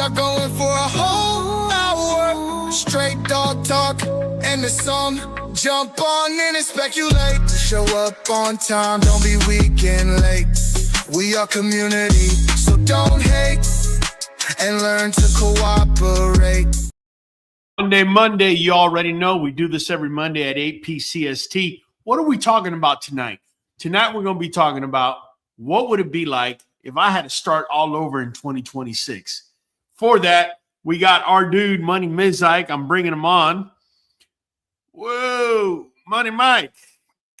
are going for a whole hour. Straight dog talk and the song. Jump on in and speculate. Show up on time, don't be weak and late. We are community, so don't hate. And learn to cooperate. Monday, you already know we do this every Monday at 8 p.c.st. What are we talking about tonight? Tonight we're going to be talking about what would it be like if I had to start all over in 2026. For that, we got our dude, Money Mizike. I'm bringing him on. Whoa, Money Mike.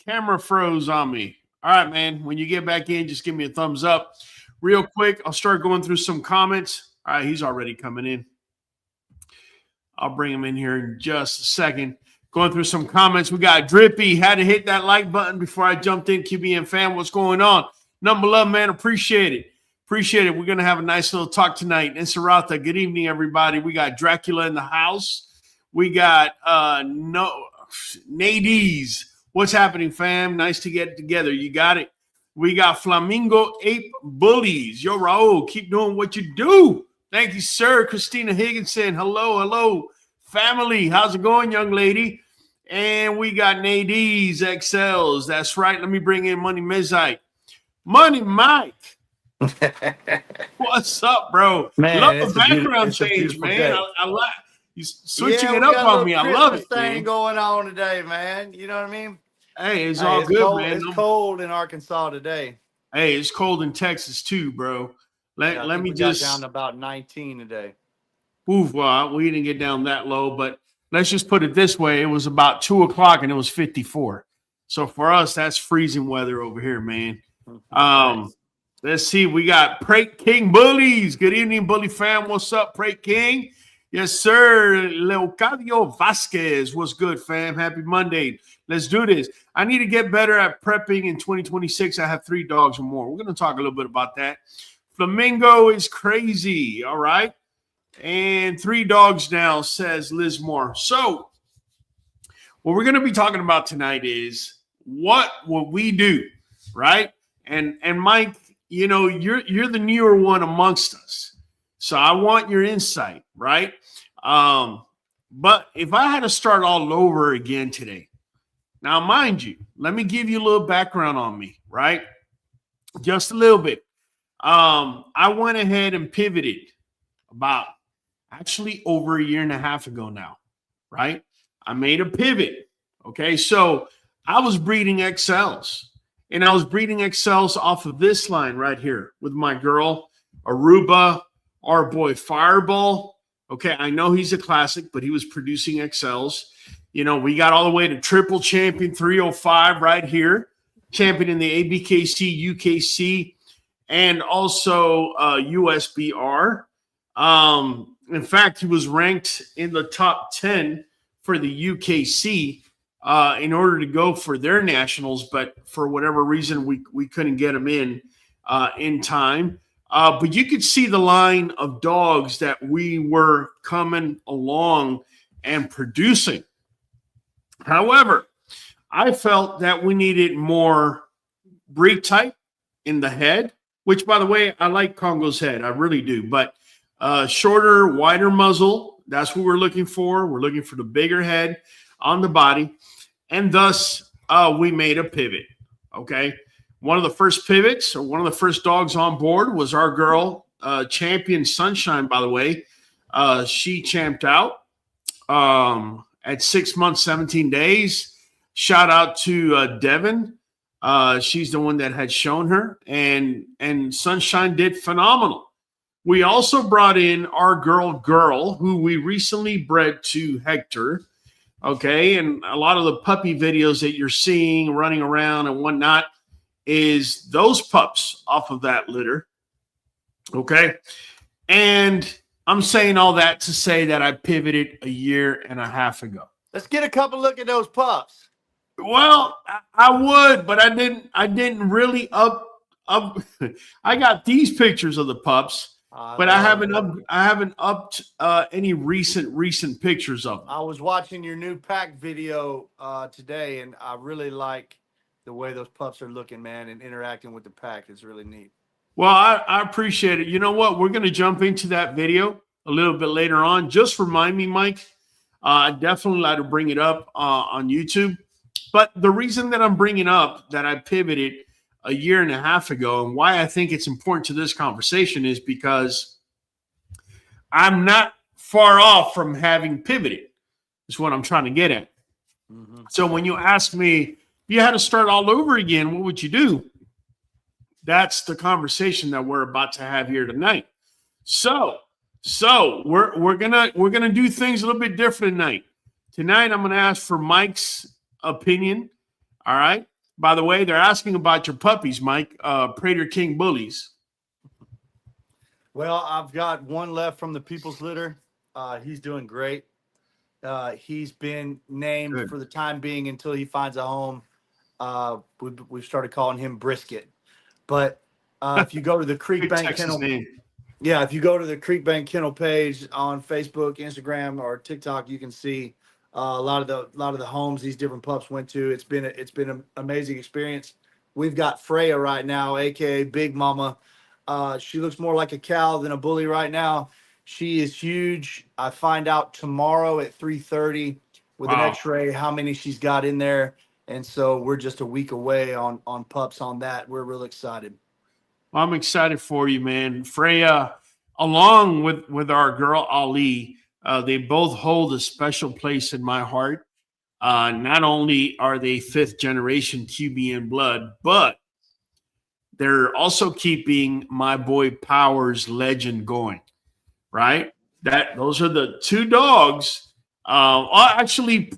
Camera froze on me. All right, man. When you get back in, just give me a thumbs up. Real quick, I'll start going through some comments. All right, he's already coming in. I'll bring him in here in just a second. Going through some comments. We got Drippy. Had to hit that like button before I jumped in. QBN fam, what's going on? Number love, man. Appreciate it. Appreciate it. We're going to have a nice little talk tonight. Inserata, good evening, everybody. We got Dracula in the house. We got Nadies. What's happening, fam? Nice to get together. You got it. We got Flamingo Ape Bullies. Yo, Raul, keep doing what you do. Thank you, sir. Christina Higginson. Hello, hello, family. How's it going, young lady? And we got Nadies XLs. That's right. Let me bring in Money Mizike. Money Mike. What's up, bro? Man, love the background change, man. I like you switching it up on me. I love it, thing man. going on today, man. You know what I mean? Hey, it's all good, cold, man. It's cold in Arkansas today. Hey, it's cold in Texas too, bro. Let me just got down to about 19 today. Oof, well, we didn't get down that low, but let's just put it this way. It was about 2 o'clock and it was 54. So for us, that's freezing weather over here, man. Let's see. We got Prate King Bullies. Good evening, Bully fam. What's up, Prate King? Yes, sir. Leocadio Vasquez. What's good, fam? Happy Monday. Let's do this. I need to get better at prepping in 2026. I have 3 dogs or more. We're going to talk a little bit about that. Flamingo is crazy. All right. And 3 dogs now, says Liz Moore. So what we're going to be talking about tonight is what will we do, right? And Mike, you know, you're the newer one amongst us. So I want your insight, right? But if I had to start all over again today, now mind you, let me give you a little background on me, right? Just a little bit. I went ahead and pivoted about actually over a year and a half ago now, right? I made a pivot. Okay. So I was breeding XLs and I was breeding XLs off of this line right here with my girl, Aruba, our boy Fireball. Okay. I know he's a classic, but he was producing XLs. You know, we got all the way to triple champion 305 right here, champion in the ABKC, UKC, and also USBR. In fact, he was ranked in the top 10 for the UKC in order to go for their nationals, but for whatever reason, we couldn't get him in time. But you could see the line of dogs that we were coming along and producing. However, I felt that we needed more breed type in the head, which, by the way, I like Congo's head. I really do. But shorter, wider muzzle, that's what we're looking for. We're looking for the bigger head on the body. And thus, we made a pivot, okay? One of the first pivots, or one of the first dogs on board was our girl, Champion Sunshine, by the way. She champed out at 6 months, 17 days. Shout out to Devin. She's the one that had shown her, and Sunshine did phenomenal. We also brought in our girl, who we recently bred to Hector. Okay, and a lot of the puppy videos that you're seeing running around and whatnot is those pups off of that litter. Okay, and I'm saying all that to say that I pivoted a year and a half ago. Let's get a couple look at those pups. Well, I would, but I didn't really up. I got these pictures of the pups, but I haven't upped any recent pictures of them. I was watching your new pack video today, and I really like the way those pups are looking, man, and interacting with the pack. It's really neat. Well, I appreciate it. You know what? We're going to jump into that video a little bit later on. Just remind me, Mike. I definitely like to bring it up on YouTube. But the reason that I'm bringing up that I pivoted a year and a half ago and why I think it's important to this conversation is because I'm not far off from having pivoted, is what I'm trying to get at. Mm-hmm. So when you ask me, if you had to start all over again, what would you do? That's the conversation that we're about to have here tonight. So we're gonna do things a little bit different tonight. Tonight I'm gonna ask for Mike's opinion. All right. By the way, they're asking about your puppies, Mike. Prater King bullies. Well, I've got one left from the People's Litter. He's doing great. He's been named Good. for the time being until he finds a home. We've started calling him Brisket. But if you go to the Creek Bank Kennel, yeah, if you go to the Creek Bank Kennel page on Facebook, Instagram, or TikTok, you can see a lot of the homes these different pups went to. It's been an amazing experience. We've got Freya right now, aka Big Mama. She looks more like a cow than a bully right now. She is huge. I find out tomorrow at 3:30 with an X-ray how many she's got in there. And so we're just a week away on pups on that. We're real excited. Well, I'm excited for you, man. Freya, along with our girl Ali, they both hold a special place in my heart. Not only are they 5th generation QBN blood, but they're also keeping my boy Power's legend going, right? Those are the 2 dogs. Actually,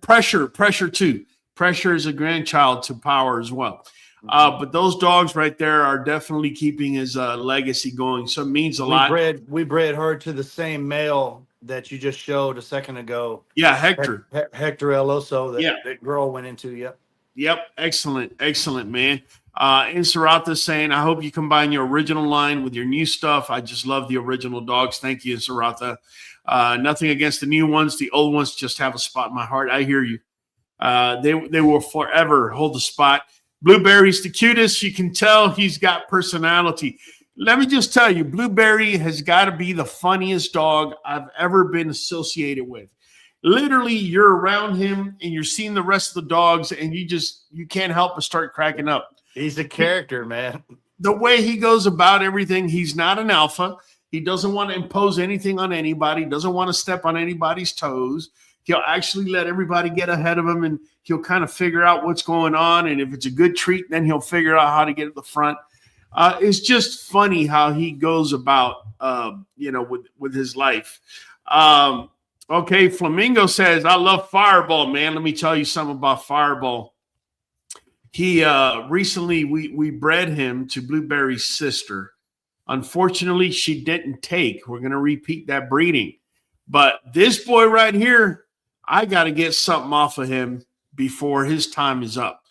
Pressure too. Pressure is a grandchild to Power as well. But those dogs right there are definitely keeping his legacy going. So it means a lot. We bred her to the same male that you just showed a second ago. Yeah, Hector. Hector El Oso that girl went into. Yep. Yep. Excellent, man. Inserata saying, I hope you combine your original line with your new stuff. I just love the original dogs. Thank you, Inserata. Nothing against the new ones. The old ones just have a spot in my heart. I hear you. They will forever hold the spot. Blueberry's the cutest. You can tell he's got personality. Let me just tell you, Blueberry has got to be the funniest dog I've ever been associated with. Literally, you're around him and you're seeing the rest of the dogs and you can't help but start cracking up. He's a character, man. The way he goes about everything, he's not an alpha. He doesn't want to impose anything on anybody, doesn't want to step on anybody's toes. He'll actually let everybody get ahead of him and he'll kind of figure out what's going on. And if it's a good treat, then he'll figure out how to get at the front. It's just funny how he goes about, with his life. Okay, Flamingo says, I love Fireball, man. Let me tell you something about Fireball. He recently, we bred him to Blueberry's sister. Unfortunately, she didn't take. We're going to repeat that breeding. But this boy right here, I got to get something off of him before his time is up.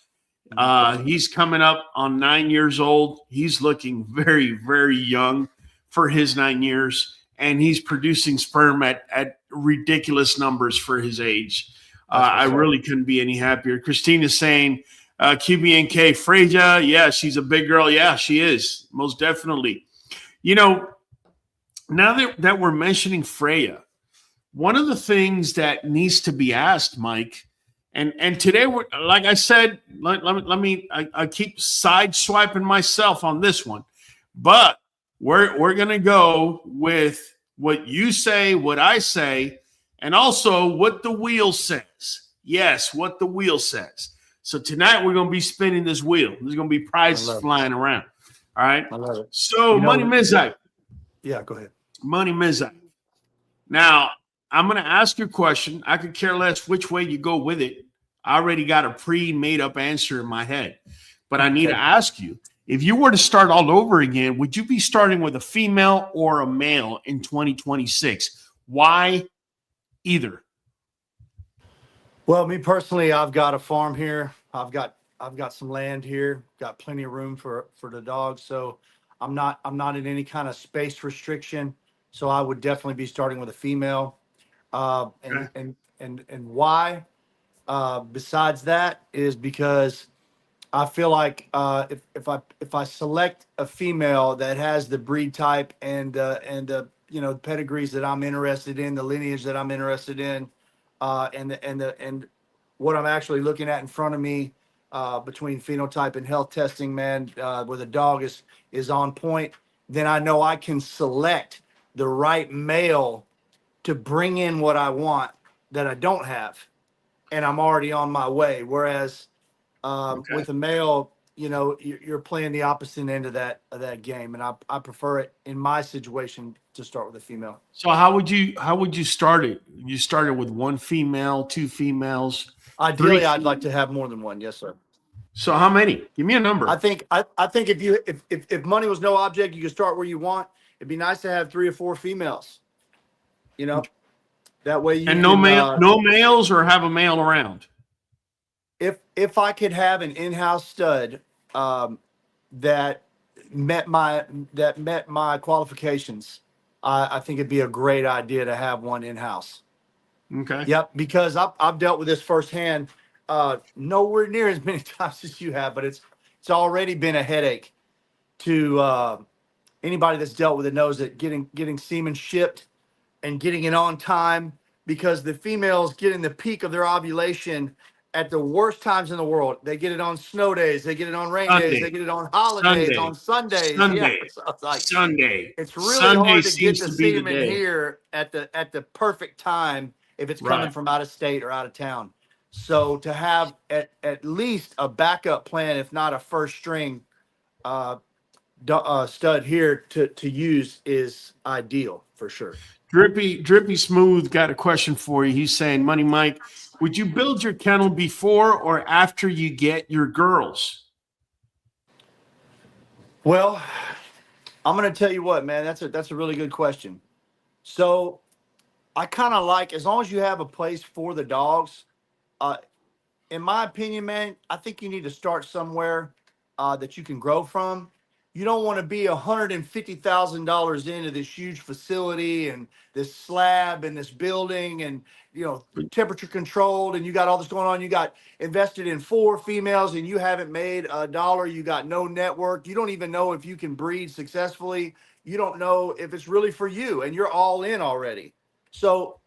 He's coming up on 9 years old. He's looking very, very young for his 9 years, and he's producing sperm at ridiculous numbers for his age. I really couldn't be any happier. Christina's saying, QBNK, Freya, yeah, she's a big girl. Yeah, she is, most definitely. You know, now that we're mentioning Freya, one of the things that needs to be asked, Mike, and today, like I said, I keep side swiping myself on this one, but we're going to go with what you say, what I say, and also what the wheel says. Yes, what the wheel says. So tonight we're going to be spinning this wheel. There's going to be prizes flying around. All right. I love it. So, Money Mizak. Yeah, go ahead. Money Mizak. Now, I'm going to ask you a question. I could care less which way you go with it. I already got a pre-made up answer in my head. But I need to ask you, if you were to start all over again, would you be starting with a female or a male in 2026? Why either? Well, me personally, I've got a farm here. I've got some land here, got plenty of room for the dogs. So I'm not in any kind of space restriction. So I would definitely be starting with a female. And why? Besides that is because I feel like if I select a female that has the breed type and pedigrees that I'm interested in, the lineage that I'm interested in, and what I'm actually looking at in front of me, between phenotype and health testing, man, where the dog is on point, then I know I can select the right male to bring in what I want that I don't have, and I'm already on my way. Whereas Okay. with a male, you're playing the opposite end of that game, and I prefer it in my situation to start with a female. So how would you start it? You started with one female, two females, three. Ideally, I'd like to have more than one. Yes, sir. So how many? Give me a I number. think I think if money was no object, you could start where you want. It'd be nice to have 3 or 4 females. You know, that way you And can. no males, or have a male around. If I could have an in-house stud that met my qualifications, I think it'd be a great idea to have one in-house. Okay. Yep, because I've dealt with this firsthand, nowhere near as many times as you have, but it's already been a headache to anybody that's dealt with it knows that getting semen shipped and getting it on time, because the females get in the peak of their ovulation at the worst times in the world. They get it on snow days, they get it on rain days, Sunday, they get it on holidays, Sunday, on Sundays. Yeah, Sunday, so it's like Sunday. it's really Sunday hard to get seems the to be the semen day. here at the perfect time if it's coming Right. from out of state or out of town. So to have at least a backup plan, if not a first string uh, stud here to use, is ideal for sure. Drippy Smooth got a question for you. He's saying, Money Mike, would you build your kennel before or after you get your girls? Well, I'm gonna tell you what, man. That's a really good question. So I kind of like, as long as you have a place for the dogs. Uh, in my opinion, man, I think you need to start somewhere that you can grow from. You don't want to be $150,000 into this huge facility and this slab and this building and temperature controlled, and you got all this going on. You got invested in 4 females and you haven't made a dollar. You got no network. You don't even know if you can breed successfully. You don't know if it's really for you, and you're all in already. So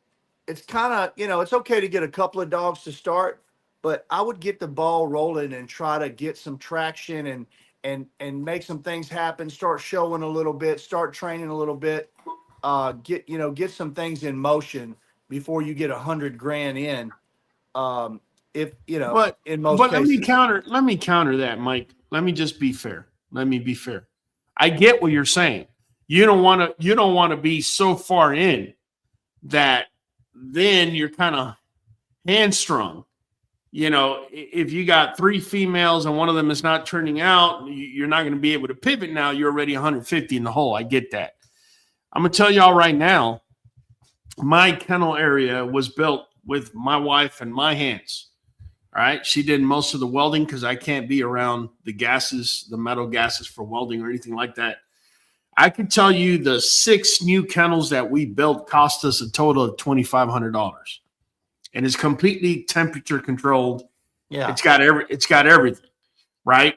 it's kind of, it's okay to get a couple of dogs to start, but I would get the ball rolling and try to get some traction and make some things happen. Start showing a little bit, start training a little bit, get some things in motion before you get 100 grand in. If But in most but cases. let me counter that, Mike. Let me just be fair. Let me be fair. I get what you're saying. You don't want to be so far in that then you're kind of hamstrung. If you got 3 females and one of them is not turning out, you're not going to be able to pivot now. You're already 150 in the hole. I get that. I'm going to tell y'all right now, my kennel area was built with my wife and my hands. All right. She did most of the welding because I can't be around the gases, the metal gases for welding or anything like that. I can tell you the 6 new kennels that we built cost us a total of $2,500. And it's completely temperature controlled. Yeah. It's got everything, right?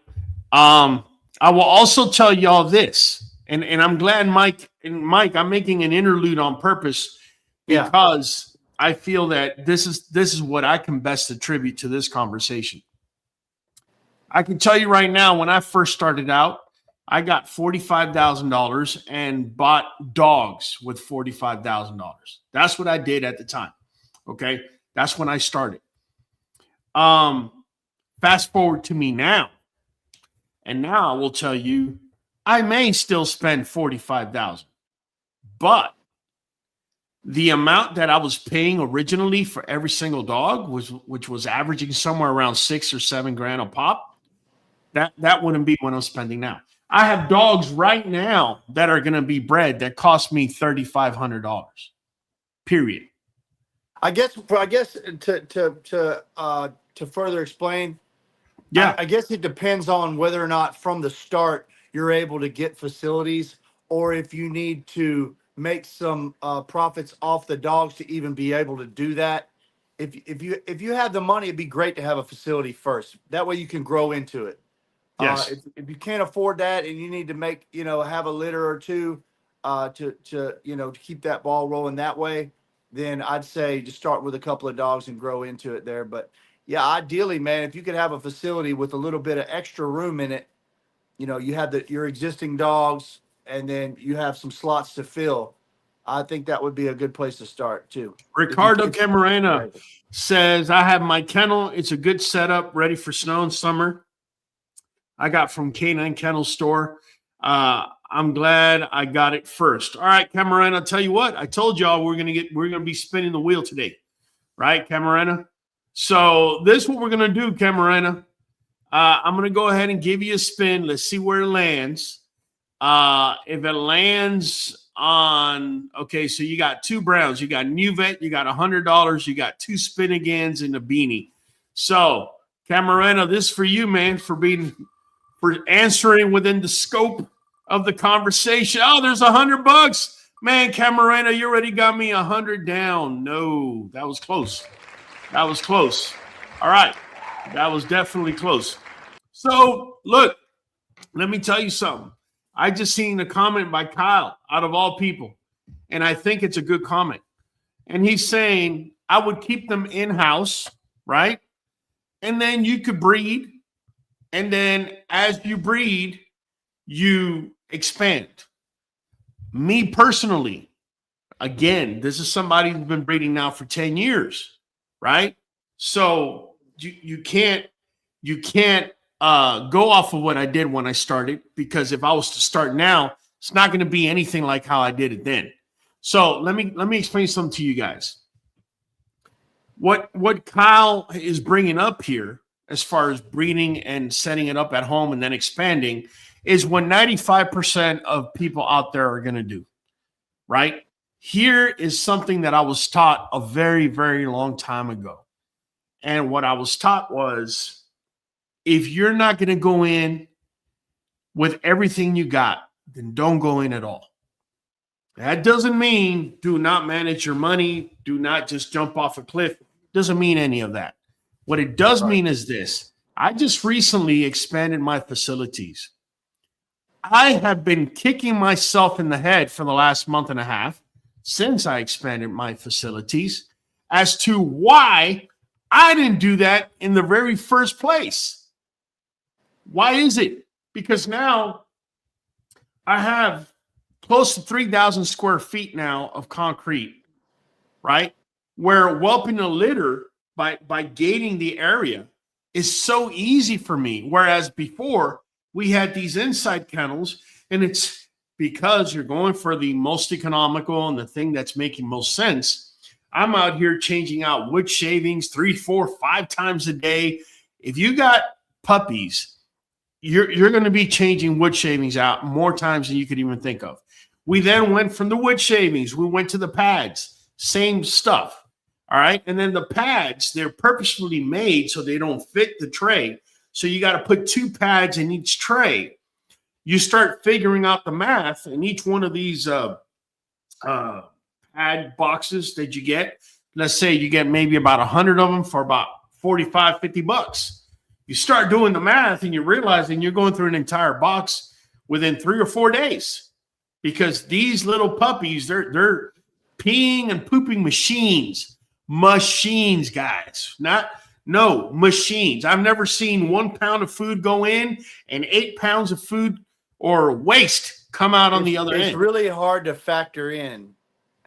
I will also tell y'all this, and I'm glad Mike, I'm making an interlude on purpose because I feel that this is what I can best attribute to this conversation. I can tell you right now, when I first started out, I got $45,000 and bought dogs with $45,000. That's what I did at the time. Okay. That's when I started. Fast forward to me now. And now I will tell you, I may still spend $45,000, but the amount that I was paying originally for every single dog which was averaging somewhere around $6 or $7 a pop, that wouldn't be what I'm spending now. I have dogs right now that are going to be bred that cost me $3,500. Period. I guess to further explain, Yeah. I guess it depends on whether or not from the start you're able to get facilities, or if you need to make some profits off the dogs to even be able to do that. if you have the money, it'd be great to have a facility first. That way you can grow into it. Yes. If you can't afford that and you need to make, have a litter or two to to keep that ball rolling that way, then I'd say just start with a couple of dogs and grow into it there. But yeah, ideally, man, if you could have a facility with a little bit of extra room in it, you have your existing dogs and then you have some slots to fill. I think that would be a good place to start too. Ricardo Camarena says, I have my kennel. It's a good setup, ready for snow and summer. I got from Canine Kennel Store. I'm glad I got it first. All right, Camarena, I'll tell you what. I told y'all we're gonna be spinning the wheel today. Right, Camarena? So this is what we're gonna do, Camarena. I'm going to go ahead and give you a spin. Let's see where it lands. If it lands on, okay, so you got 2 browns. You got Nuvet. You got $100. You got 2 spin agains and a beanie. So, Camarena, this is for you, man, for answering within the scope of the conversation. Oh, there's $100. Man, Camarena, you already got me 100 down. No, that was close. That was close. All right. That was definitely close. So, look, let me tell you something. I just seen a comment by Kyle, out of all people, and I think it's a good comment. And he's saying, I would keep them in-house, right? And then you could breed, and then as you breed, you expand. Me personally, again, this is somebody who's been breeding now for 10 years, right? So you can't go off of what I did when I started, because if I was to start now, it's not going to be anything like how I did it then. So let me explain something to you guys. What Kyle is bringing up here, as far as breeding and setting it up at home and then expanding, is what 95% of people out there are going to do, right? Here is something that I was taught a very, very long time ago. And what I was taught was, if you're not going to go in with everything you got, then don't go in at all. That doesn't mean do not manage your money, do not just jump off a cliff. Doesn't mean any of that. What it does mean is this. I just recently expanded my facilities. I have been kicking myself in the head for the last month and a half since I expanded my facilities as to why I didn't do that in the very first place. Why is it? Because now I have close to 3,000 square feet now of concrete, right? Where whelping a litter by gating the area is so easy for me. Whereas before we had these inside kennels, and it's because you're going for the most economical and the thing that's making most sense. I'm out here changing out wood shavings 3, 4, 5 times a day. If you got puppies, you're going to be changing wood shavings out more times than you could even think of. We then went from the wood shavings. We went to the pads. Same stuff. All right. And then the pads, they're purposefully made so they don't fit the tray. So you got to put 2 pads in each tray. You start figuring out the math, and each one of these pad boxes that you get, let's say you get maybe about 100 of them for about $45, $50. You start doing the math and you're realizing you're going through an entire box within 3 or 4 days, because these little puppies, they're peeing and pooping machines, guys, machines. I've never seen 1 pound of food go in and 8 pounds of food or waste come out on the other end. It's really hard to factor in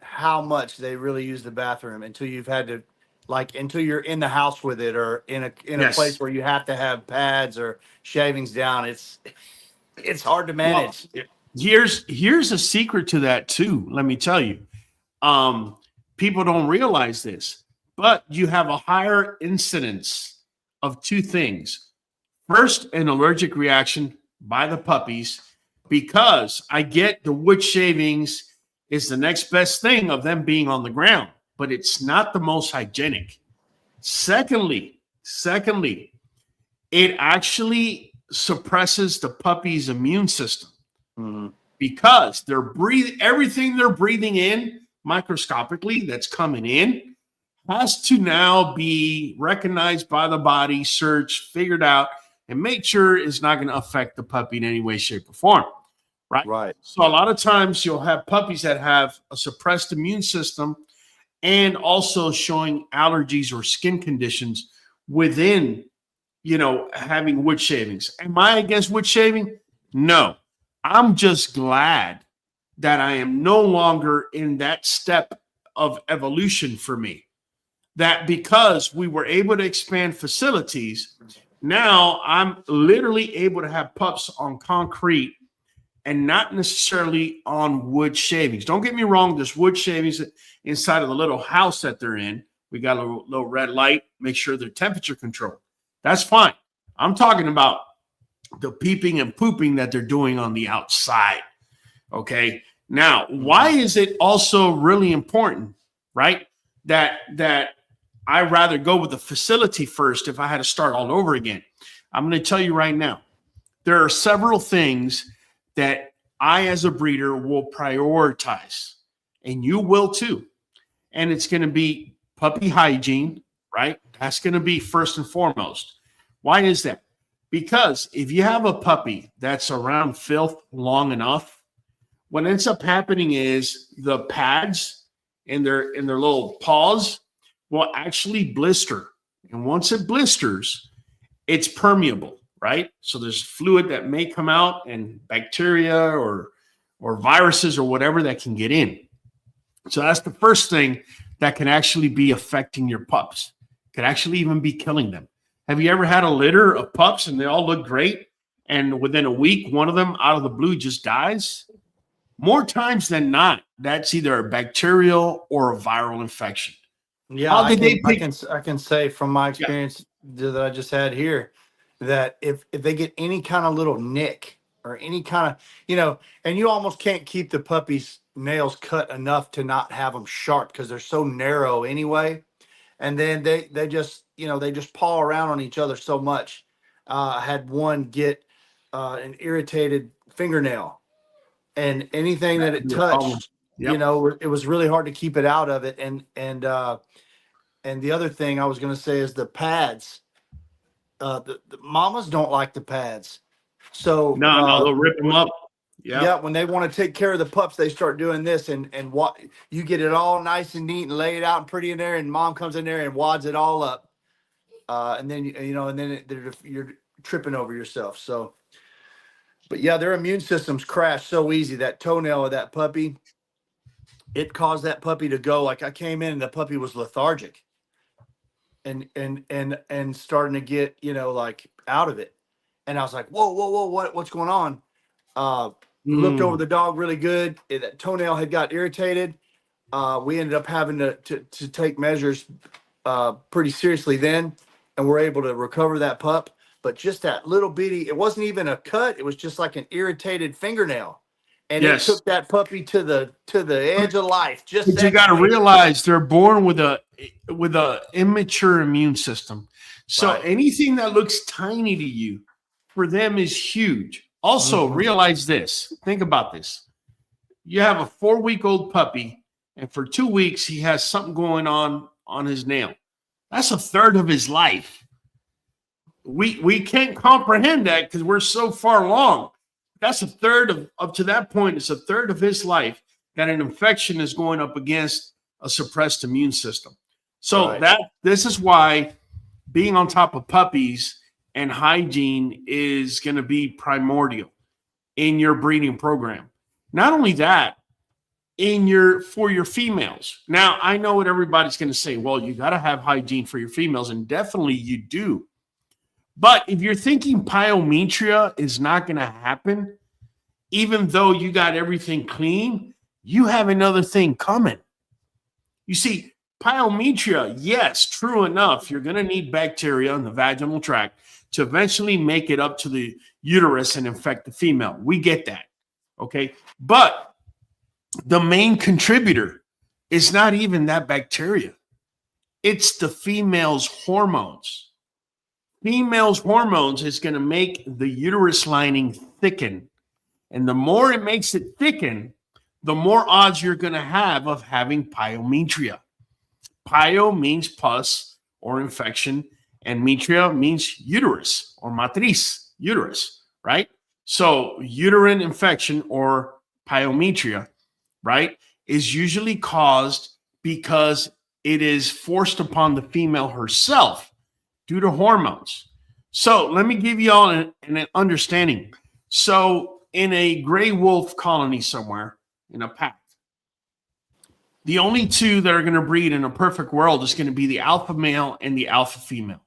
how much they really use the bathroom until you've had to, until you're in the house with it, or in a place where you have to have pads or shavings down. It's hard to manage. Well, here's a secret to that too. Let me tell you, people don't realize this, but you have a higher incidence of 2 things. First, an allergic reaction by the puppies, because I get the wood shavings is the next best thing of them being on the ground, but it's not the most hygienic. Secondly, it actually suppresses the puppy's immune system, because everything they're breathing in microscopically that's coming in has to now be recognized by the body, searched, figured out, and make sure it's not going to affect the puppy in any way, shape, or form. Right. Right. So a lot of times you'll have puppies that have a suppressed immune system and also showing allergies or skin conditions within, having wood shavings. Am I against wood shaving? No. I'm just glad that I am no longer in that step of evolution for me. That because we were able to expand facilities, now I'm literally able to have pups on concrete and not necessarily on wood shavings. Don't get me wrong, there's wood shavings inside of the little house that they're in. We got a little red light, make sure they're temperature controlled. That's fine. I'm talking about the peeping and pooping that they're doing on the outside. Okay. Now, why is it also really important, right? That I rather go with the facility first if I had to start all over again. I'm going to tell you right now, there are several things that I, as a breeder, will prioritize, and you will too. And it's going to be puppy hygiene, right? That's going to be first and foremost. Why is that? Because if you have a puppy that's around filth long enough, what ends up happening is the pads in their little paws will actually blister. And once it blisters, it's permeable, right? So there's fluid that may come out and bacteria or viruses or whatever that can get in. So that's the first thing that can actually be affecting your pups. Could actually even be killing them. Have you ever had a litter of pups and they all look great, and within a week, one of them out of the blue just dies? More times than not, that's either a bacterial or a viral infection. Yeah, I can say from my experience that I just had here that if they get any kind of little nick or any kind of, and you almost can't keep the puppy's nails cut enough to not have them sharp because they're so narrow anyway. And then they just, they just paw around on each other so much. I had one get an irritated fingernail, and anything that it touched, it was really hard to keep it out of it. And the other thing I was going to say is the pads. The mamas don't like the pads. So no, they'll rip them up. Yeah, when they want to take care of the pups, they start doing this, and what you get it all nice and neat and laid out and pretty in there, and mom comes in there and wads it all up, and then you're tripping over yourself. So, but yeah, their immune systems crash so easy. That toenail of that puppy, it caused that puppy to go. Like I came in and the puppy was lethargic, and starting to get like out of it, and I was like, whoa, what's going on? Looked over the dog really good. That toenail had got irritated. We ended up having to take measures pretty seriously then, and we're able to recover that pup. But just that little bitty, it wasn't even a cut. It was just like an irritated fingernail. And it took that puppy to the edge of life. But you got to realize they're born with a immature immune system. So anything that looks tiny to you, for them is huge. Also, realize this. Think about this. You have a 4-week-old puppy, and for 2 weeks, he has something going on his nail. That's a third of his life. We can't comprehend that because we're so far along. That's a third of, up to that point, it's a third of his life that an infection is going up against a suppressed immune system. So this is why being on top of puppies and hygiene is going to be primordial in your breeding program. Not only that, for your females. Now, I know what everybody's going to say. Well, you got to have hygiene for your females, and definitely you do. But if you're thinking pyometria is not going to happen, even though you got everything clean, you have another thing coming. You see, pyometria, yes, true enough, you're going to need bacteria in the vaginal tract to eventually make it up to the uterus and infect the female. We get that, okay? But the main contributor is not even that bacteria. It's the female's hormones. Female's hormones is going to make the uterus lining thicken. And the more it makes it thicken, the more odds you're going to have of having pyometria. Pyo means pus or infection, and mitria means uterus or matriz, uterus, right? So uterine infection or pyometria, right, is usually caused because it is forced upon the female herself due to hormones. So let me give you all an understanding. So in a gray wolf colony somewhere in a pack, the only two that are going to breed in a perfect world is going to be the alpha male and the alpha female.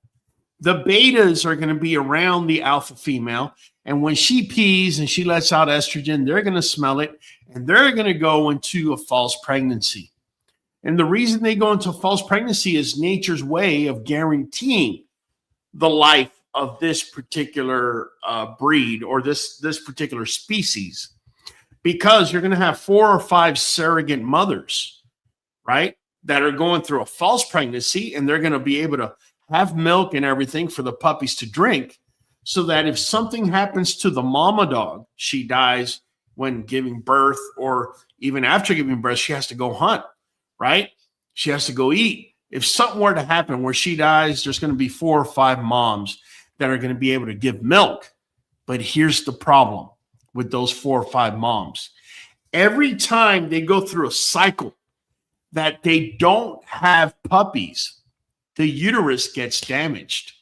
The betas are going to be around the alpha female, and when she pees and she lets out estrogen, they're going to smell it, and they're going to go into a false pregnancy. And the reason they go into false pregnancy is nature's way of guaranteeing the life of this particular breed or this particular species, because you're going to have 4 or 5 surrogate mothers, right, that are going through a false pregnancy, and they're going to be able to have milk and everything for the puppies to drink, so that if something happens to the mama dog, she dies when giving birth, or even after giving birth, she has to go hunt, right? She has to go eat. If something were to happen where she dies, there's going to be 4 or 5 moms that are going to be able to give milk. But here's the problem with those 4 or 5 moms. Every time they go through a cycle that they don't have puppies, the uterus gets damaged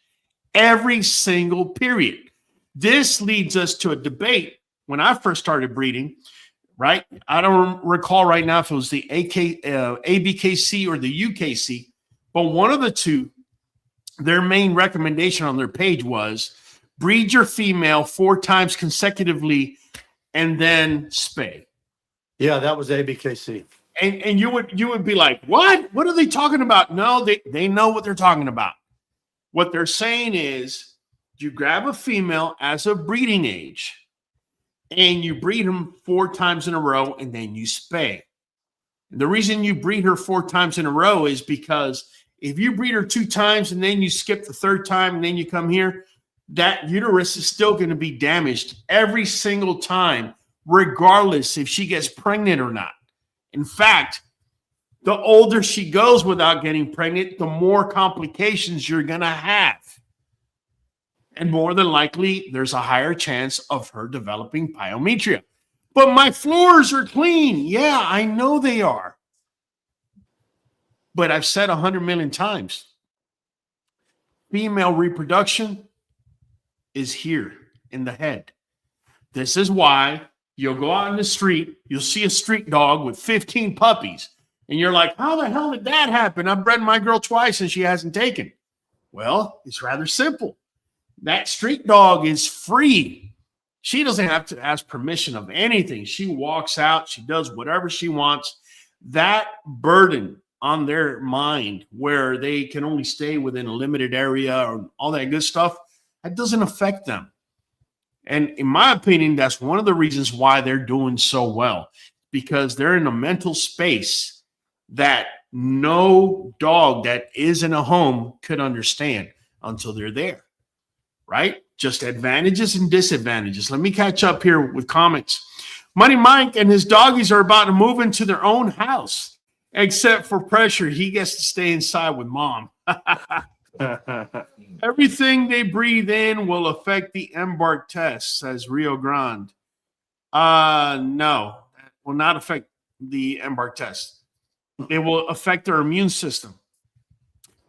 every single period. This leads us to a debate. When I first started breeding, right, I don't recall right now if it was the ABKC or the UKC, but one of the two, their main recommendation on their page was breed your female 4 times consecutively and then spay. Yeah, that was ABKC. And you would be like, what? What are they talking about? No, they know what they're talking about. What they're saying is you grab a female as a breeding age and you breed them 4 times in a row and then you spay. And the reason you breed her 4 times in a row is because if you breed her 2 times and then you skip the 3rd time and then you come here, that uterus is still going to be damaged every single time, regardless if she gets pregnant or not. In fact, the older she goes without getting pregnant, the more complications you're going to have. And more than likely, there's a higher chance of her developing pyometria. But my floors are clean. Yeah, I know they are. But I've said 100 million times, female reproduction is here in the head. This is why you'll go out in the street, you'll see a street dog with 15 puppies, and you're like, how the hell did that happen? I've bred my girl twice and she hasn't taken. Well, it's rather simple. That street dog is free. She doesn't have to ask permission of anything. She walks out, she does whatever she wants. That burden on their mind where they can only stay within a limited area or all that good stuff, that doesn't affect them. And in my opinion, that's one of the reasons why they're doing so well, because they're in a mental space that no dog that is in a home could understand until they're there, right? Just advantages and disadvantages. Let me catch up here with comments. Money Mike and his doggies are about to move into their own house, except for pressure. He gets to stay inside with mom. Everything they breathe in will affect the embark test, says Rio Grande. No, that will not affect the embark test. It will affect their immune system.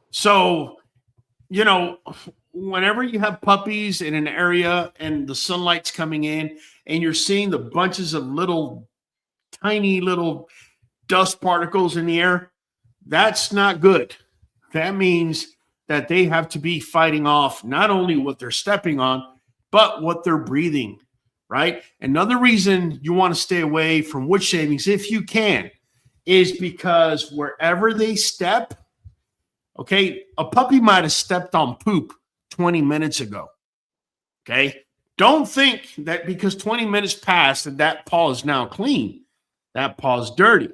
So, you know, whenever you have puppies in an area and the sunlight's coming in and you're seeing the bunches of little, tiny little dust particles in the air, that's not good. That means that they have to be fighting off not only what they're stepping on, but what they're breathing, right? Another reason you want to stay away from wood shavings, if you can, is because wherever they step, okay, a puppy might have stepped on poop 20 minutes ago, okay? Don't think that because 20 minutes passed that paw is now clean. That paw is dirty.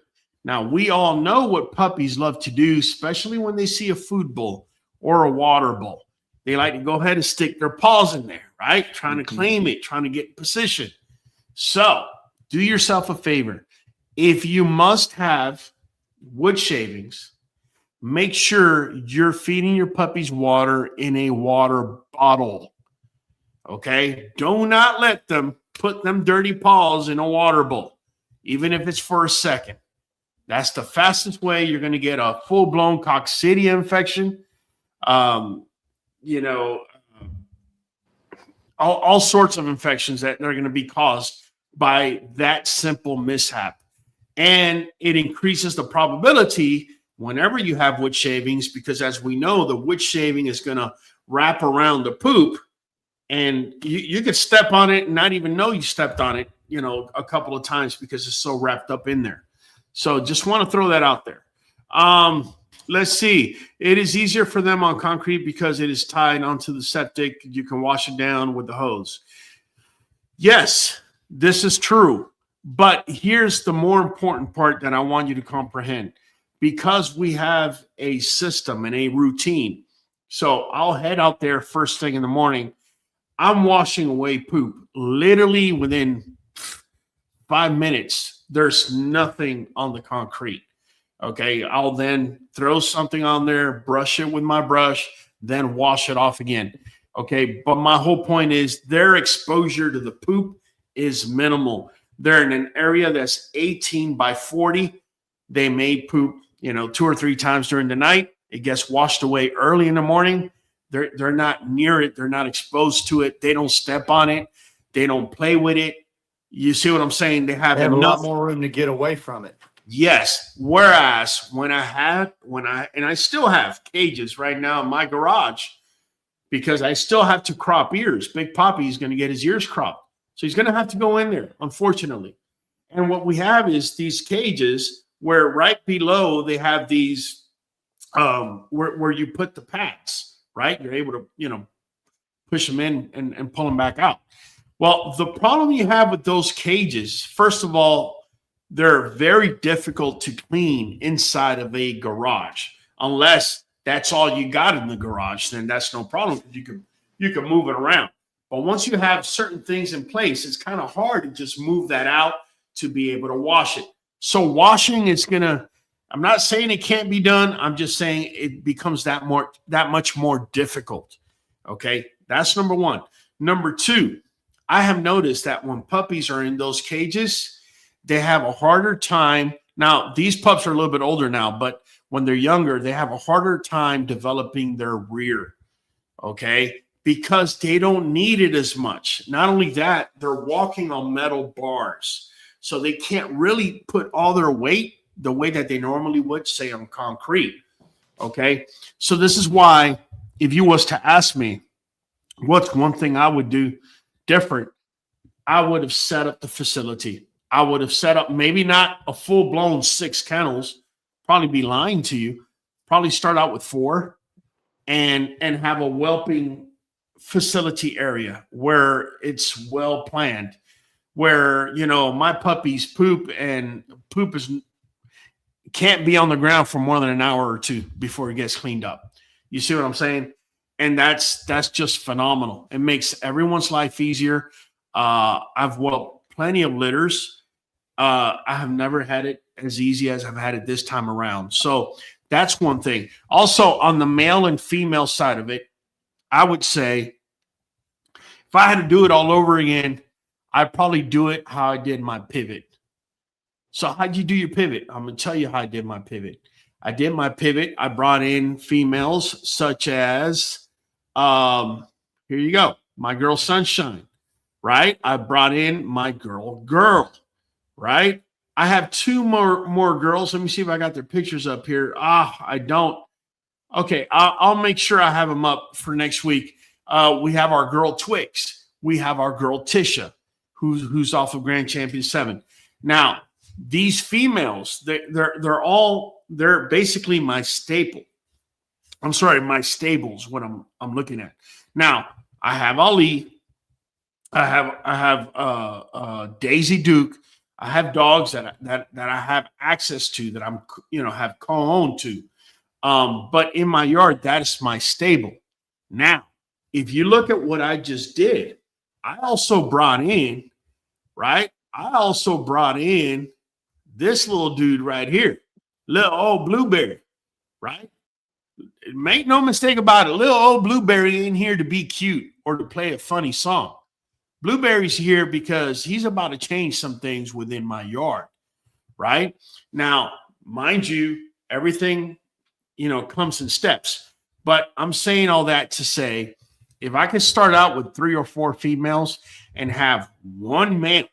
Now, we all know what puppies love to do, especially when they see a food bowl or a water bowl. They like to go ahead and stick their paws in there, right? Trying to claim it, trying to get in position. So do yourself a favor. If you must have wood shavings, make sure you're feeding your puppies water in a water bottle. Okay? Do not let them put them dirty paws in a water bowl, even if it's for a second. That's the fastest way you're going to get a full-blown coccidia infection. You know, all sorts of infections that are going to be caused by that simple mishap. And it increases the probability whenever you have wood shavings, because as we know, the wood shaving is going to wrap around the poop, and you could step on it and not even know you stepped on it, you know, a couple of times because it's so wrapped up in there. So just want to throw that out there. Let's see. It is easier for them on concrete because it is tied onto the septic. You can wash it down with the hose. Yes, this is true. But here's the more important part that I want you to comprehend. Because we have a system and a routine. So I'll head out there first thing in the morning. I'm washing away poop. Literally within 5 minutes, there's nothing on the concrete. Okay, I'll then throw something on there, brush it with my brush, then wash it off again. Okay, but my whole point is their exposure to the poop is minimal. They're in an area that's 18 by 40. They may poop, you know, 2 or 3 times during the night. It gets washed away early in the morning. They're not near it. They're not exposed to it. They don't step on it. They don't play with it. You see what I'm saying? They have a lot more room to get away from it. Yes. Whereas I still have cages right now in my garage because I still have to crop ears. Big Poppy is going to get his ears cropped. So he's going to have to go in there, unfortunately. And what we have is these cages where right below they have these where you put the pads, right? You're able to, you know, push them in and pull them back out. Well, the problem you have with those cages, first of all, they're very difficult to clean inside of a garage. Unless that's all you got in the garage, then that's no problem. You can move it around. But once you have certain things in place, it's kind of hard to just move that out to be able to wash it. So washing is I'm not saying it can't be done. I'm just saying it becomes that much more difficult. Okay, that's number one. Number two, I have noticed that when puppies are in those cages, they have a harder time. Now, these pups are a little bit older now, but when they're younger, they have a harder time developing their rear, okay, because they don't need it as much. Not only that, they're walking on metal bars, so they can't really put all their weight the way that they normally would, say, on concrete, okay? So this is why, if you was to ask me what's one thing I would do different, I would have set up the facility. I would have set up maybe not a full-blown 6 kennels, probably be lying to you, probably start out with 4 and have a whelping facility area where it's well planned, where, you know, my puppies poop can't be on the ground for more than an hour or 2 before it gets cleaned up. You see what I'm saying? And that's just phenomenal. It makes everyone's life easier. I've whelped plenty of litters. I have never had it as easy as I've had it this time around. So that's one thing. Also, on the male and female side of it, I would say if I had to do it all over again, I'd probably do it how I did my pivot. So how'd you do your pivot? I'm going to tell you how I did my pivot. I did my pivot. I brought in females such as, here you go, my girl Sunshine, right? I brought in my girl, right? I have 2 more girls. Let me see if I got their pictures up here. I don't. Okay, I'll make sure I have them up for next week. We have our girl Twix. We have our girl Tisha, who's off of Grand Champion 7. Now, these females, they're basically my staple. I'm sorry, my stables. What I'm looking at now. I have Ali. I have Daisy Duke. I have dogs that I have access to that I'm, you know, have co-owned to. But in my yard, that's my stable. Now, if you look at what I just did, I also brought in, right? I also brought in this little dude right here, little old Blueberry. right? Make no mistake about it. Little old Blueberry ain't here to be cute or to play a funny song. Blueberry's here because he's about to change some things within my yard, right? Now, mind you, everything, comes in steps. But I'm saying all that to say, if I could start out with 3 or 4 females and have one male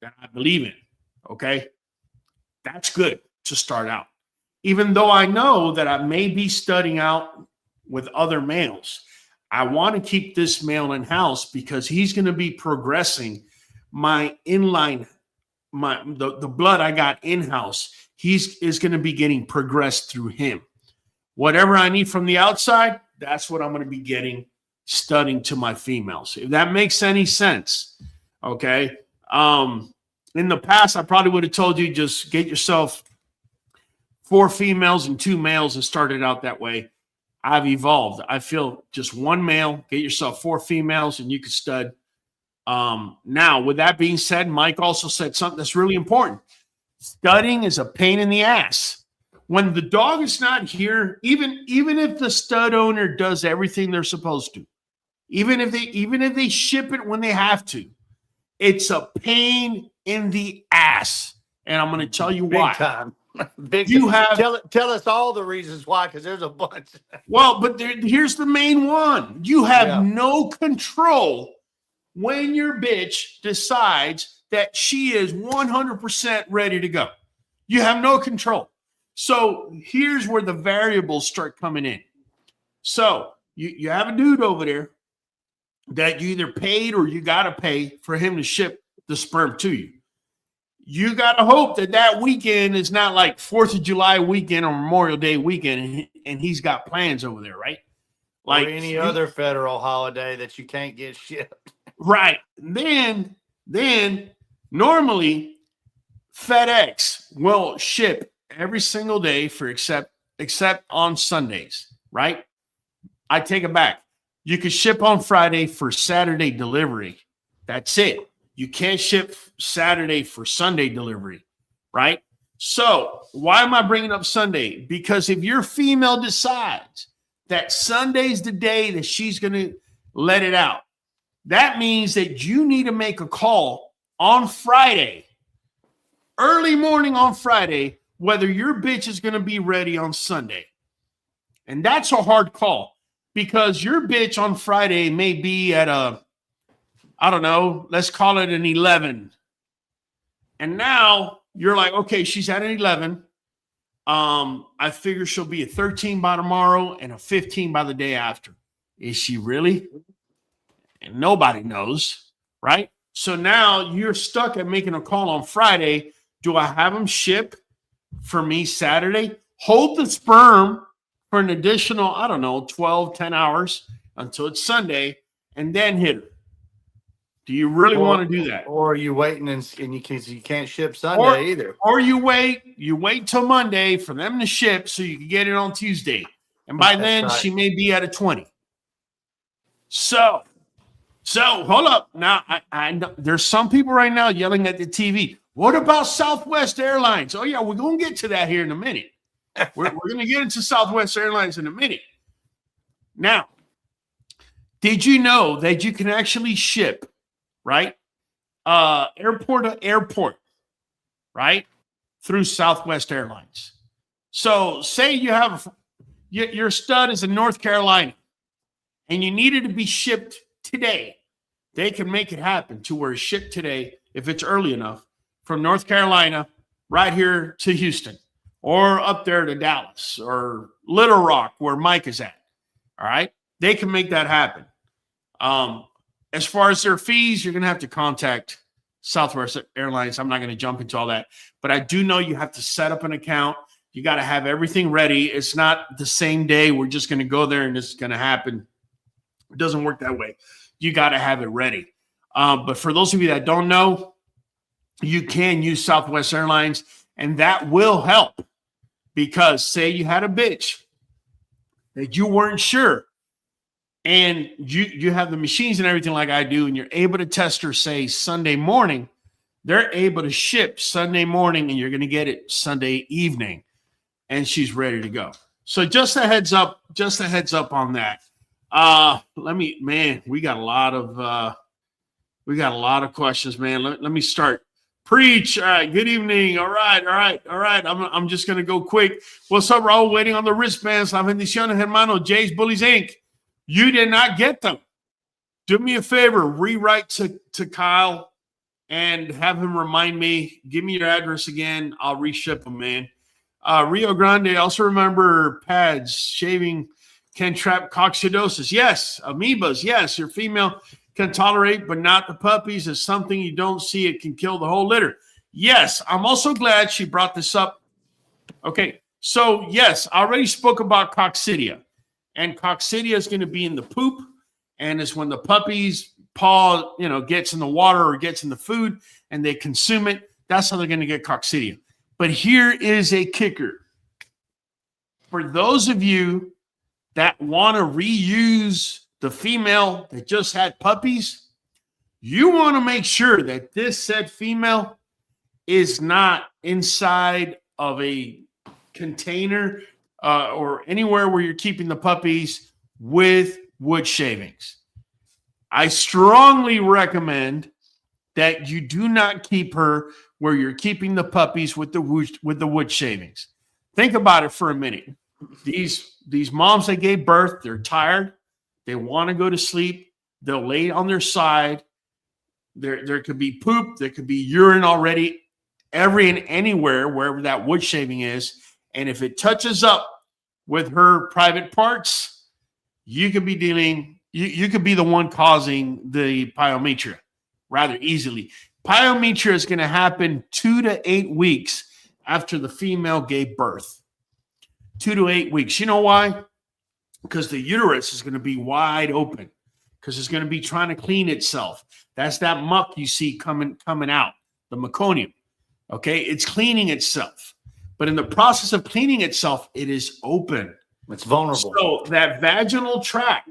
that I believe in, okay, that's good to start out. Even though I know that I may be studying out with other males, I want to keep this male in house because he's going to be progressing my inline, the blood I got in house. Is going to be getting progressed through him. Whatever I need from the outside, that's what I'm going to be getting studying to my females. If that makes any sense, okay. In the past, I probably would have told you just get yourself 4 females and 2 males and started out that way. I've evolved. I feel just 1 male, get yourself 4 females, and you can stud. Now, with that being said, Mike also said something that's really important. Studying is a pain in the ass. When the dog is not here, even if the stud owner does everything they're supposed to, even if they ship it when they have to, it's a pain in the ass. And I'm going to tell you why. Big time. Big You time. have Tell us all the reasons why, because there's a bunch. Well, but here's the main one. You have no control when your bitch decides that she is 100% ready to go. You have no control. So here's where the variables start coming in. So you have a dude over there that you either paid or you got to pay for him to ship the sperm to you. You got to hope that weekend is not like 4th of July weekend or Memorial Day weekend and he's got plans over there, right? Like or any other federal holiday that you can't get shipped. Right. Then normally FedEx will ship every single day for except on Sundays, right? I take it back. You can ship on Friday for Saturday delivery. That's it. You can't ship Saturday for Sunday delivery, right? So why am I bringing up Sunday? Because if your female decides that Sunday's the day that she's going to let it out, that means that you need to make a call on Friday, early morning on Friday, whether your bitch is going to be ready on Sunday. And that's a hard call because your bitch on Friday may be at I don't know, let's call it an 11. And now you're like, okay, she's at an 11. I figure she'll be a 13 by tomorrow and a 15 by the day after. Is she really? And nobody knows, right? So now you're stuck at making a call on Friday. Do I have them ship for me Saturday? Hold the sperm for an additional, 10 hours until it's Sunday and then hit her. Do you really want to do that? Or are you waiting and you can't ship Sunday either? Or you wait till Monday for them to ship so you can get it on Tuesday. And by then right. She may be at a 20. So hold up. Now, I know there's some people right now yelling at the TV. What about Southwest Airlines? Oh, yeah, we're going to get to that here in a minute. We're going to get into Southwest Airlines in a minute. Now, did you know that you can actually ship, right, airport to airport, right, through Southwest Airlines? So say you have your stud is in North Carolina and you need it to be shipped today. They can make it happen to where it's shipped today if it's early enough from North Carolina right here to Houston or up there to Dallas or Little Rock where Mike is at. All right. They can make that happen. As far as their fees, you're going to have to contact Southwest Airlines. I'm not going to jump into all that, but I do know you have to set up an account. You got to have everything ready. It's not the same day. We're just going to go there and it's going to happen. It doesn't work that way. You got to have it ready. But for those of you that don't know, you can use Southwest Airlines, and that will help because say you had a bitch that you weren't sure, and you have the machines and everything like I do, and you're able to test her, say, Sunday morning, they're able to ship Sunday morning, and you're going to get it Sunday evening. and she's ready to go. So just a heads up on that. We got a lot of questions, man. Let me start. Preach. All right. Good evening. All right. I'm just going to go quick. What's up, Raul? Waiting on the wristbands. La bendición, hermano. Jay's Bullies Inc. You did not get them. Do me a favor. Rewrite to Kyle and have him remind me. Give me your address again. I'll reship them, man. Rio Grande. Also remember pads. Shaving can trap coccidiosis. Yes. Amoebas. Yes. Your female can tolerate, but not the puppies. Is something you don't see. It can kill the whole litter. Yes. I'm also glad she brought this up. Okay. So, yes, I already spoke about coccidia. And coccidia is going to be in the poop. And it's when the puppy's paw, gets in the water or gets in the food and they consume it. That's how they're going to get coccidia. But here is a kicker. For those of you that want to reuse the female that just had puppies, you want to make sure that this said female is not inside of a container or anywhere where you're keeping the puppies with wood shavings. I strongly recommend that you do not keep her where you're keeping the puppies with the wood shavings. Think about it for a minute. These moms that gave birth, they're tired. They want to go to sleep. They'll lay on their side. There could be poop. There could be urine already anywhere, wherever that wood shaving is. And if it touches up with her private parts, you could be you could be the one causing the pyometria rather easily. Pyometria is going to happen 2 to 8 weeks after the female gave birth. 2 to 8 weeks. You know why? Because the uterus is going to be wide open because it's going to be trying to clean itself. That's that muck you see coming out, the meconium. Okay, it's cleaning itself. But in the process of cleaning itself, it is open. It's vulnerable. So that vaginal tract,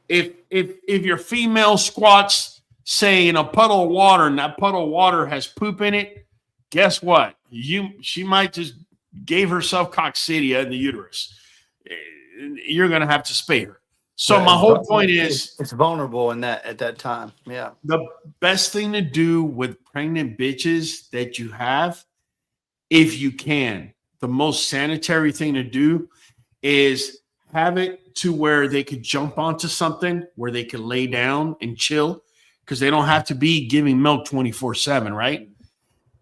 if your female squats, say, in a puddle of water and that puddle of water has poop in it, guess what? She might just gave herself coccidia in the uterus. You're going to have to spay her. So my whole point is it's vulnerable at that time. Yeah. The best thing to do with pregnant bitches that you have, if you can, the most sanitary thing to do is have it to where they could jump onto something where they can lay down and chill because they don't have to be giving milk 24/7, right?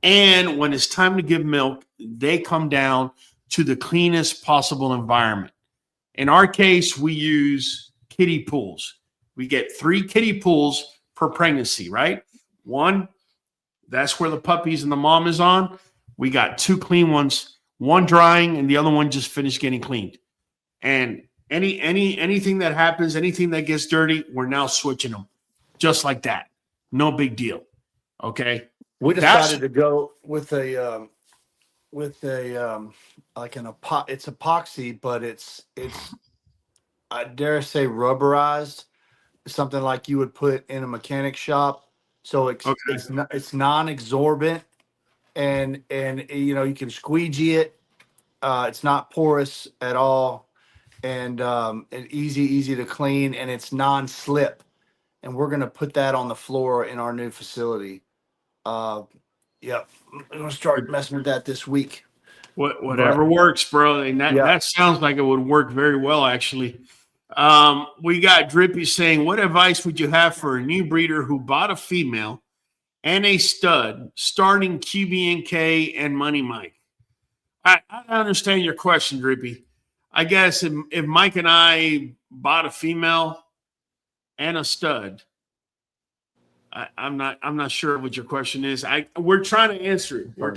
And when it's time to give milk, they come down to the cleanest possible environment. In our case, we use kiddie pools. We get 3 kiddie pools per pregnancy, right? One, that's where the puppies and the mom is on. We got 2 clean ones, one drying and the other one just finished getting cleaned. And anything that happens, anything that gets dirty, we're now switching them just like that. No big deal. Okay. We decided to go with a like it's epoxy, but it's I dare say rubberized, something like you would put in a mechanic shop. So it's non-absorbent, and you can squeegee it. It's not porous at all, and easy to clean, and it's non-slip. And we're gonna put that on the floor in our new facility. Yeah, I'm gonna start messing with that this week. Whatever works, bro. And that sounds like it would work very well, actually. We got Drippy saying, what advice would you have for a new breeder who bought a female and a stud starting QBN and Money Mike? I understand your question, Drippy. I guess if Mike and I bought a female and a stud, I'm not sure what your question is. We're trying to answer it. We're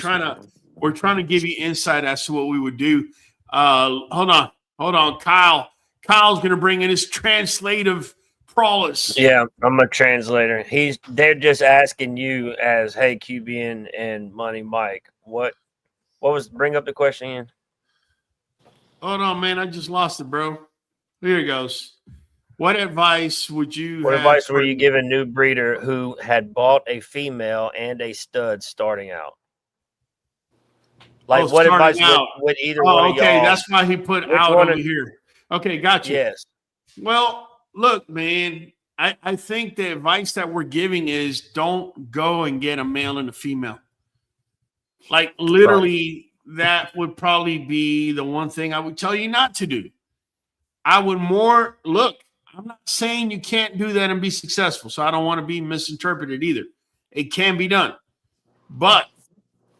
trying to give you insight as to what we would do. Hold on. Kyle's going to bring in his translative prowess. Yeah, I'm a translator. They're just asking you as, hey, QBN and Money Mike, bring up the question again? Hold on, man. I just lost it, bro. Here it goes. What advice would you What advice were you giving a new breeder who had bought a female and a stud starting out? Like, what starting advice out. would either one of Okay, y'all? that's why he put Which out one over of- here. Okay, got you. Yes. Well, look, man, I think the advice that we're giving is don't go and get a male and a female. Like literally, that would probably be the one thing I would tell you not to do. I would more look. I'm not saying you can't do that and be successful, so I don't want to be misinterpreted either. It can be done. But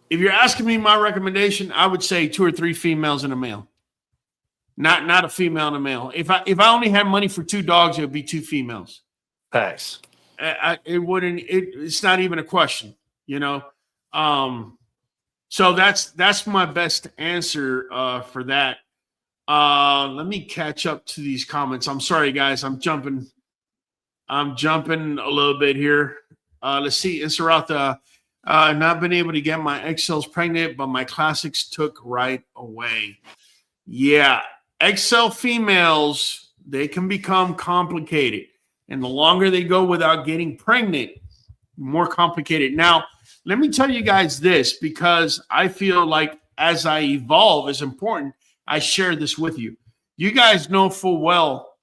if you're asking me my recommendation, I would say 2 or 3 females and a male. Not a female and a male. If I only had money for 2 dogs, it would be 2 females. Thanks. It wouldn't. It's not even a question, you know. So that's my best answer for that. Let me catch up to these comments. I'm sorry, guys. I'm jumping a little bit here. Let's see. Insurata, not been able to get my XLs pregnant, but my classics took right away. Yeah, XL females, they can become complicated. And the longer they go without getting pregnant, more complicated. Now, let me tell you guys this, because I feel like as I evolve, it's important I share this with you. You guys know full well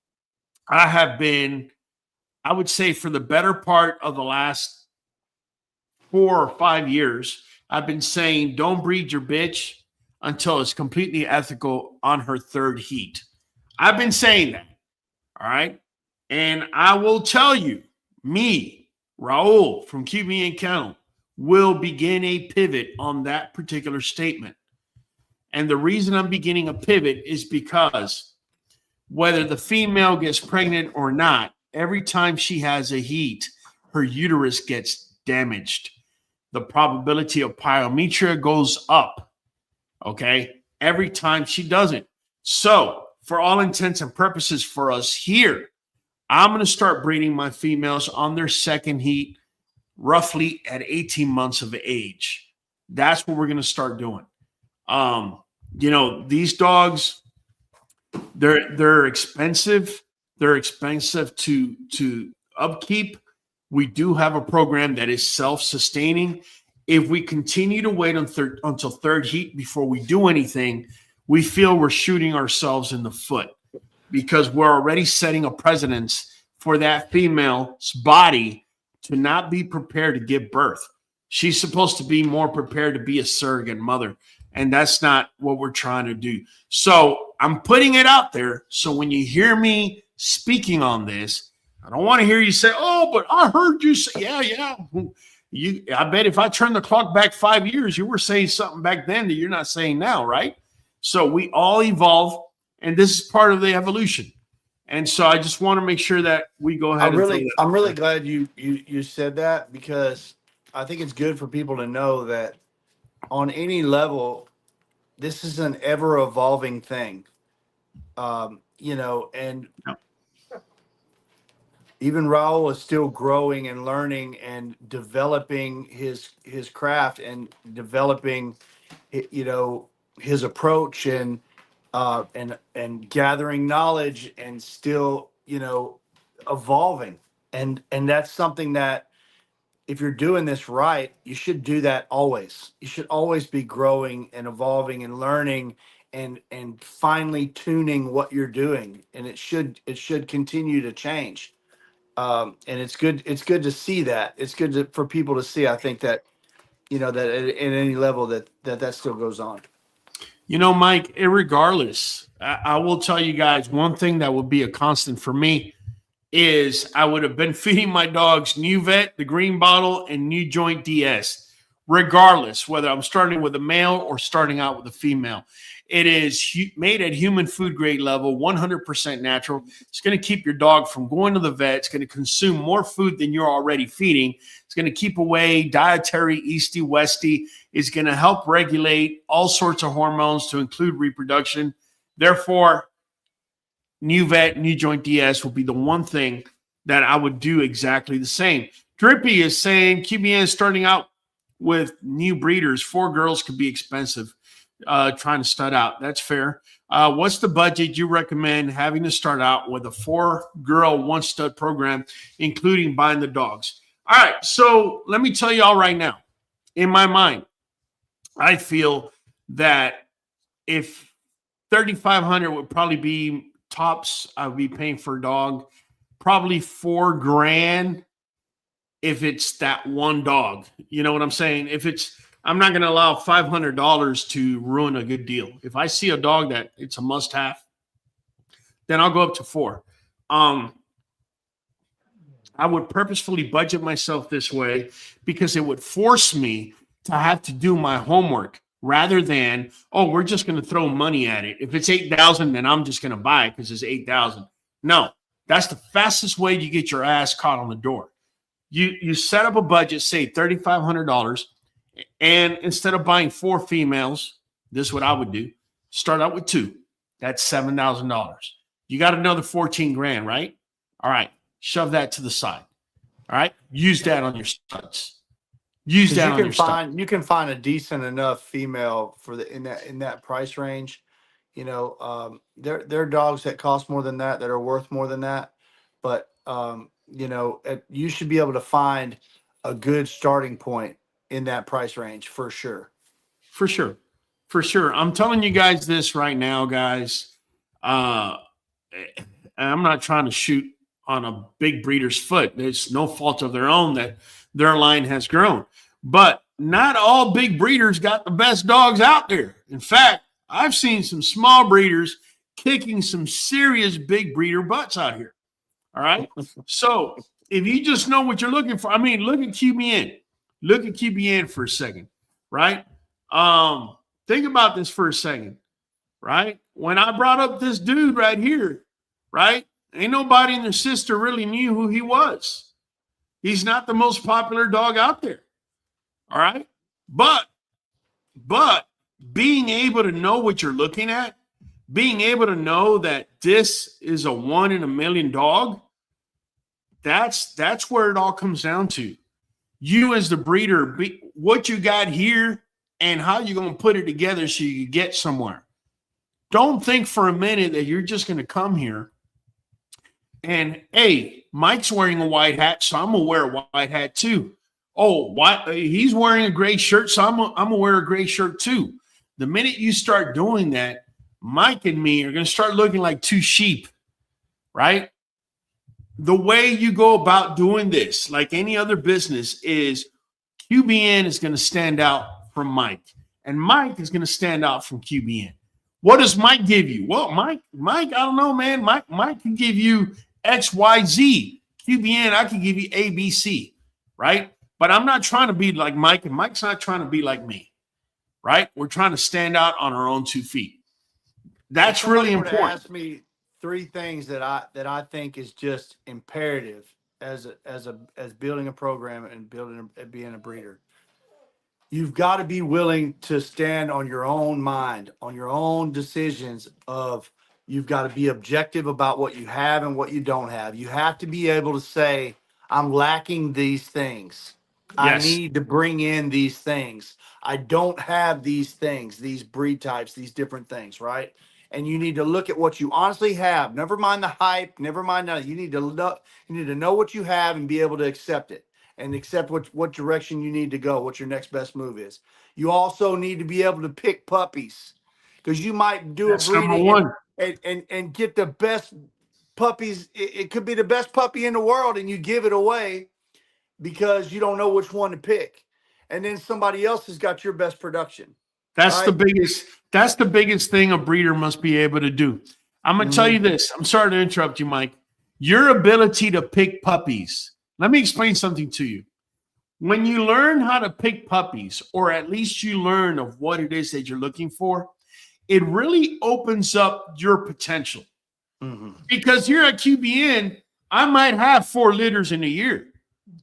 I have been, I would say for the better part of the last 4 or 5 years, I've been saying don't breed your bitch until it's completely ethical on her 3rd heat. I've been saying that, all right? And I will tell you, me, Raul from QBN Kennel, will begin a pivot on that particular statement. And the reason I'm beginning a pivot is because whether the female gets pregnant or not, every time she has a heat, her uterus gets damaged. The probability of pyometria goes up, okay, every time she does it. So for all intents and purposes for us here, I'm going to start breeding my females on their 2nd heat, roughly at 18 months of age. That's what we're going to start doing. You know, these dogs, they're expensive. They're expensive to upkeep. We do have a program that is self-sustaining. If we continue to wait until 3rd heat before we do anything, we feel we're shooting ourselves in the foot, because we're already setting a precedence for that female's body to not be prepared to give birth. She's supposed to be more prepared to be a surrogate mother, and that's not what we're trying to do. So I'm putting it out there, so when you hear me speaking on this, I don't want to hear you say, oh, but I heard you say, yeah. I bet if I turn the clock back 5 years, you were saying something back then that you're not saying now, right? So we all evolve, and this is part of the evolution. And so I just want to make sure that we go ahead. I'm really glad you said that, because I think it's good for people to know that on any level, this is an ever evolving thing. You know, and even Raul is still growing and learning and developing his craft and developing, you know, his approach and gathering knowledge and still, you know, evolving. And that's something that if you're doing this right, you should do that always. You should always be growing and evolving and learning and finely tuning what you're doing. And it should continue to change. And it's good to see that. It's good for people to see, I think, that, you know, that at any level that still goes on. You know, Mike, irregardless, I will tell you guys one thing that would be a constant for me is I would have been feeding my dogs Nuvet, the green bottle, and NuJoint DS, regardless whether I'm starting with a male or starting out with a female. It is made at human food grade level, 100% natural. It's going to keep your dog from going to the vet. It's going to consume more food than you're already feeding. It's going to keep away dietary easty westy. It's going to help regulate all sorts of hormones to include reproduction. Therefore, Nuvet NuJoint DS will be the one thing that I would do exactly the same. Drippy is saying QBN is starting out with new breeders. 4 girls could be expensive. Trying to stud out. That's fair. What's the budget you recommend having to start out with a 4-girl, 1-stud program, including buying the dogs? All right. So let me tell y'all right now, in my mind, I feel that if 3,500 would probably be tops, I would be paying for a dog, probably $4,000 if it's that one dog. You know what I'm saying? I'm not going to allow $500 to ruin a good deal. If I see a dog that it's a must-have, then I'll go up to $4,000. I would purposefully budget myself this way because it would force me to have to do my homework rather than, oh, we're just going to throw money at it. If it's 8,000, then I'm just going to buy it because it's 8,000. No, that's the fastest way you get your ass caught on the door. You set up a budget, say $3,500, and instead of buying 4 females, this is what I would do. Start out with 2. That's $7,000. You got another $14,000, right? All right. Shove that to the side. All right. Use that on your studs. Use that on your studs. You can find a decent enough female for in that price range. You know, there are dogs that cost more than that are worth more than that. But you know, you should be able to find a good starting point in that price range for sure. For sure. For sure. I'm telling you guys this right now, guys. I'm not trying to shoot on a big breeder's foot. It's no fault of their own that their line has grown. But not all big breeders got the best dogs out there. In fact, I've seen some small breeders kicking some serious big breeder butts out here. All right. So if you just know what you're looking for, I mean, look at QBN. Look at QBN for a second, right? Think about this for a second, right? When I brought up this dude right here, right? Ain't nobody and their sister really knew who he was. He's not the most popular dog out there. All right. But being able to know what you're looking at, being able to know that this is a 1 in a million dog, that's where it all comes down to. You as the breeder, what you got here and how you're going to put it together so you can get somewhere. Don't think for a minute that you're just going to come here and, hey, Mike's wearing a white hat, so I'm going to wear a white hat too. Oh, he's wearing a gray shirt, so I'm going to wear a gray shirt too. The minute you start doing that, Mike and me are going to start looking like 2 sheep, right? The way you go about doing this, like any other business, is QBN is going to stand out from Mike, and Mike is going to stand out from QBN. What does Mike give you? Well, Mike, I don't know, man. Mike can give you X, Y, Z. QBN, I can give you A, B, C, right? But I'm not trying to be like Mike, and Mike's not trying to be like me, right? We're trying to stand out on our own 2 feet. That's really important. Ask me 3 things that I think is just imperative as building a program and being a breeder. You've got to be willing to stand on your own mind, on your own decisions of you've got to be objective about what you have and what you don't have. You have to be able to say, I'm lacking these things. Yes. I need to bring in these things. I don't have these things, these breed types, these different things, right? And you need to look at what you honestly have. Never mind the hype. Never mind that. You need to know what you have and be able to accept it and accept what direction you need to go, what your next best move is. You also need to be able to pick puppies because you might do a breeding and get the best puppies. It could be the best puppy in the world and you give it away because you don't know which one to pick. And then somebody else has got your best production. That's right? That's the biggest thing a breeder must be able to do. I'm going to tell you this. I'm sorry to interrupt you, Mike. Your ability to pick puppies. Let me explain something to you. When you learn how to pick puppies, or at least you learn of what it is that you're looking for, it really opens up your potential. Because here at QBN, I might have 4 litters in a year.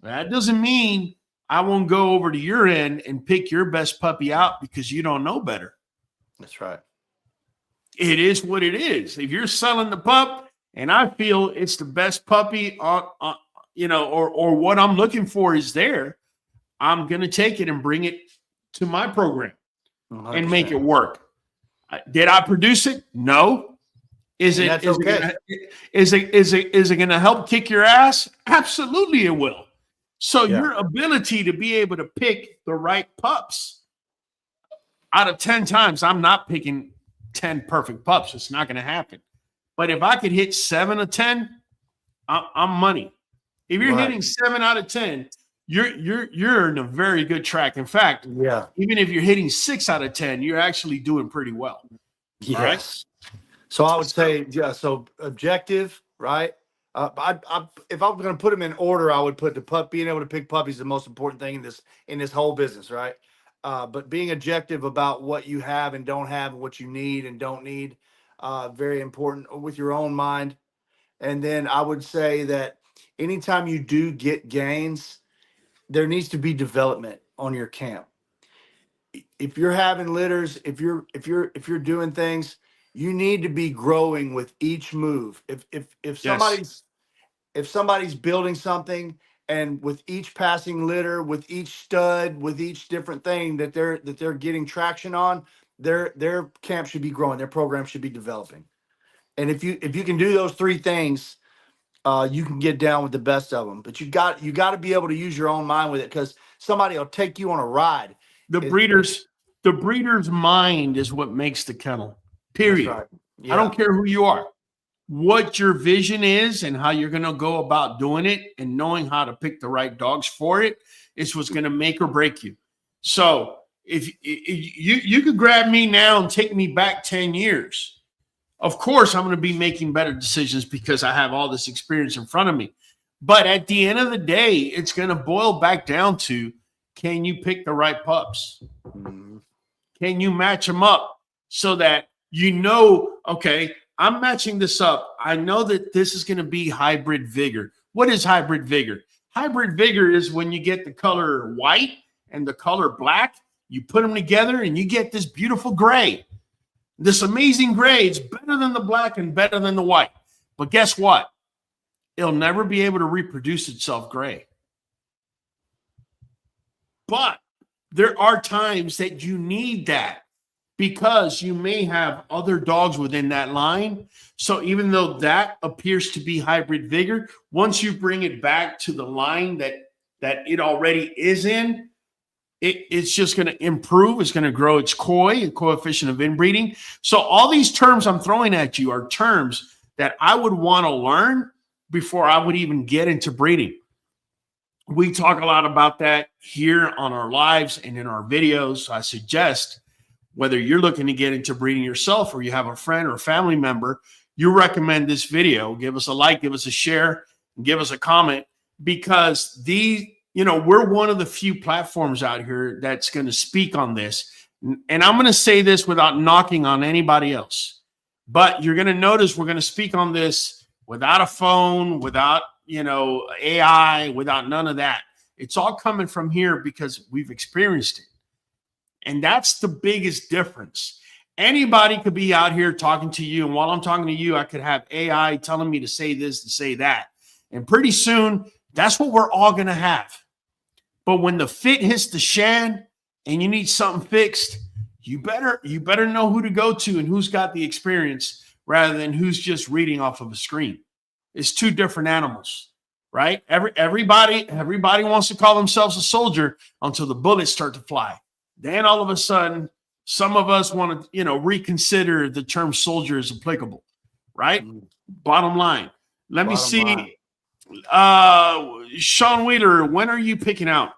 That doesn't mean I won't go over to your end and pick your best puppy out because you don't know better. That's right. It is what it is. If you're selling the pup and I feel it's the best puppy or what I'm looking for is there, I'm going to take it and bring it to my program 100%. And make it work. Did I produce it? No. Is it going to help kick your ass? Absolutely it will. So your ability to be able to pick the right pups, out of 10 times, I'm not picking 10 perfect pups. It's not going to happen. But if I could hit 7 of 10, I'm money. If you're hitting 7 out of 10, you're in a very good track. In fact, even if you're hitting 6 out of 10, you're actually doing pretty well. Yes. Right? So I would say, so objective, right? If I'm going to put them in order, I would put being able to pick puppies is the most important thing in this whole business, right? But being objective about what you have and don't have, and what you need and don't need, very important with your own mind. And then I would say that anytime you do get gains, there needs to be development on your camp. If you're having litters, if you're doing things, you need to be growing with each move. If somebody's building something, and with each passing litter, with each stud, with each different thing that they're getting traction on, their camp should be growing, their program should be developing. And if you can do those three things, you can get down with the best of them. But you got to be able to use your own mind with it, because somebody will take you on a ride. The breeder's mind is what makes the kennel. Period. Right. Yeah. I don't care who you are. What your vision is and how you're going to go about doing it, and knowing how to pick the right dogs for it, is what's going to make or break you. So if you could grab me now and take me back 10 years, of course, I'm going to be making better decisions because I have all this experience in front of me. But at the end of the day, it's going to boil back down to, can you pick the right pups? Can you match them up so that you know, okay, I'm matching this up. I know that this is going to be hybrid vigor. What is hybrid vigor? Hybrid vigor is when you get the color white and the color black, you put them together and you get this beautiful gray. This amazing gray. It's better than the black and better than the white. But guess what? It'll never be able to reproduce itself gray. But there are times that you need that, because you may have other dogs within that line. So even though that appears to be hybrid vigor, once you bring it back to the line that it already is in, it's just going to improve. It's going to grow its koi, a coefficient of inbreeding. So all these terms I'm throwing at you are terms that I would want to learn before I would even get into breeding. We talk a lot about that here on our lives and in our videos. I suggest, whether you're looking to get into breeding yourself or you have a friend or a family member, you recommend this video. Give us a like, give us a share, and give us a comment, because we're one of the few platforms out here that's going to speak on this. And I'm going to say this without knocking on anybody else, but you're going to notice we're going to speak on this without a phone, without, AI, without none of that. It's all coming from here because we've experienced it. And that's the biggest difference. Anybody could be out here talking to you, and while I'm talking to you, I could have AI telling me to say this, to say that. And pretty soon, that's what we're all going to have. But when the fit hits the shan and you need something fixed, you better know who to go to and who's got the experience, rather than who's just reading off of a screen. It's two different animals, right? Everybody wants to call themselves a soldier until the bullets start to fly. Then all of a sudden, some of us want to, reconsider the term soldier is applicable, right? Bottom line. Let me see. Sean Wheeler, when are you picking out?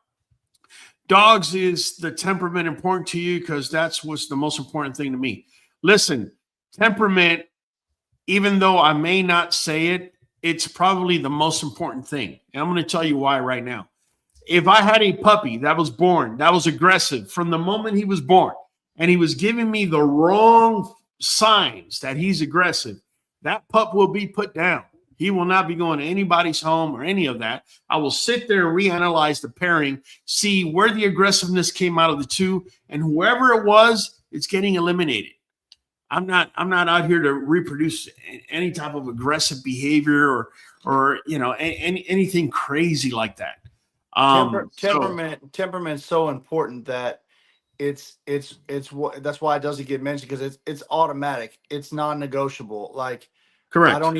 Dogs, is the temperament important to you? Because that's what's the most important thing to me. Listen, temperament, even though I may not say it, it's probably the most important thing. And I'm going to tell you why right now. If I had a puppy that was born, that was aggressive from the moment he was born, and he was giving me the wrong signs that he's aggressive, that pup will be put down. He will not be going to anybody's home or any of that. I will sit there and reanalyze the pairing, see where the aggressiveness came out of the two, and whoever it was, it's getting eliminated. I'm not out here to reproduce any type of aggressive behavior or anything crazy like that. Temperament's so important that it's that's why it doesn't get mentioned, because it's automatic. It's non-negotiable. Like, correct. I don't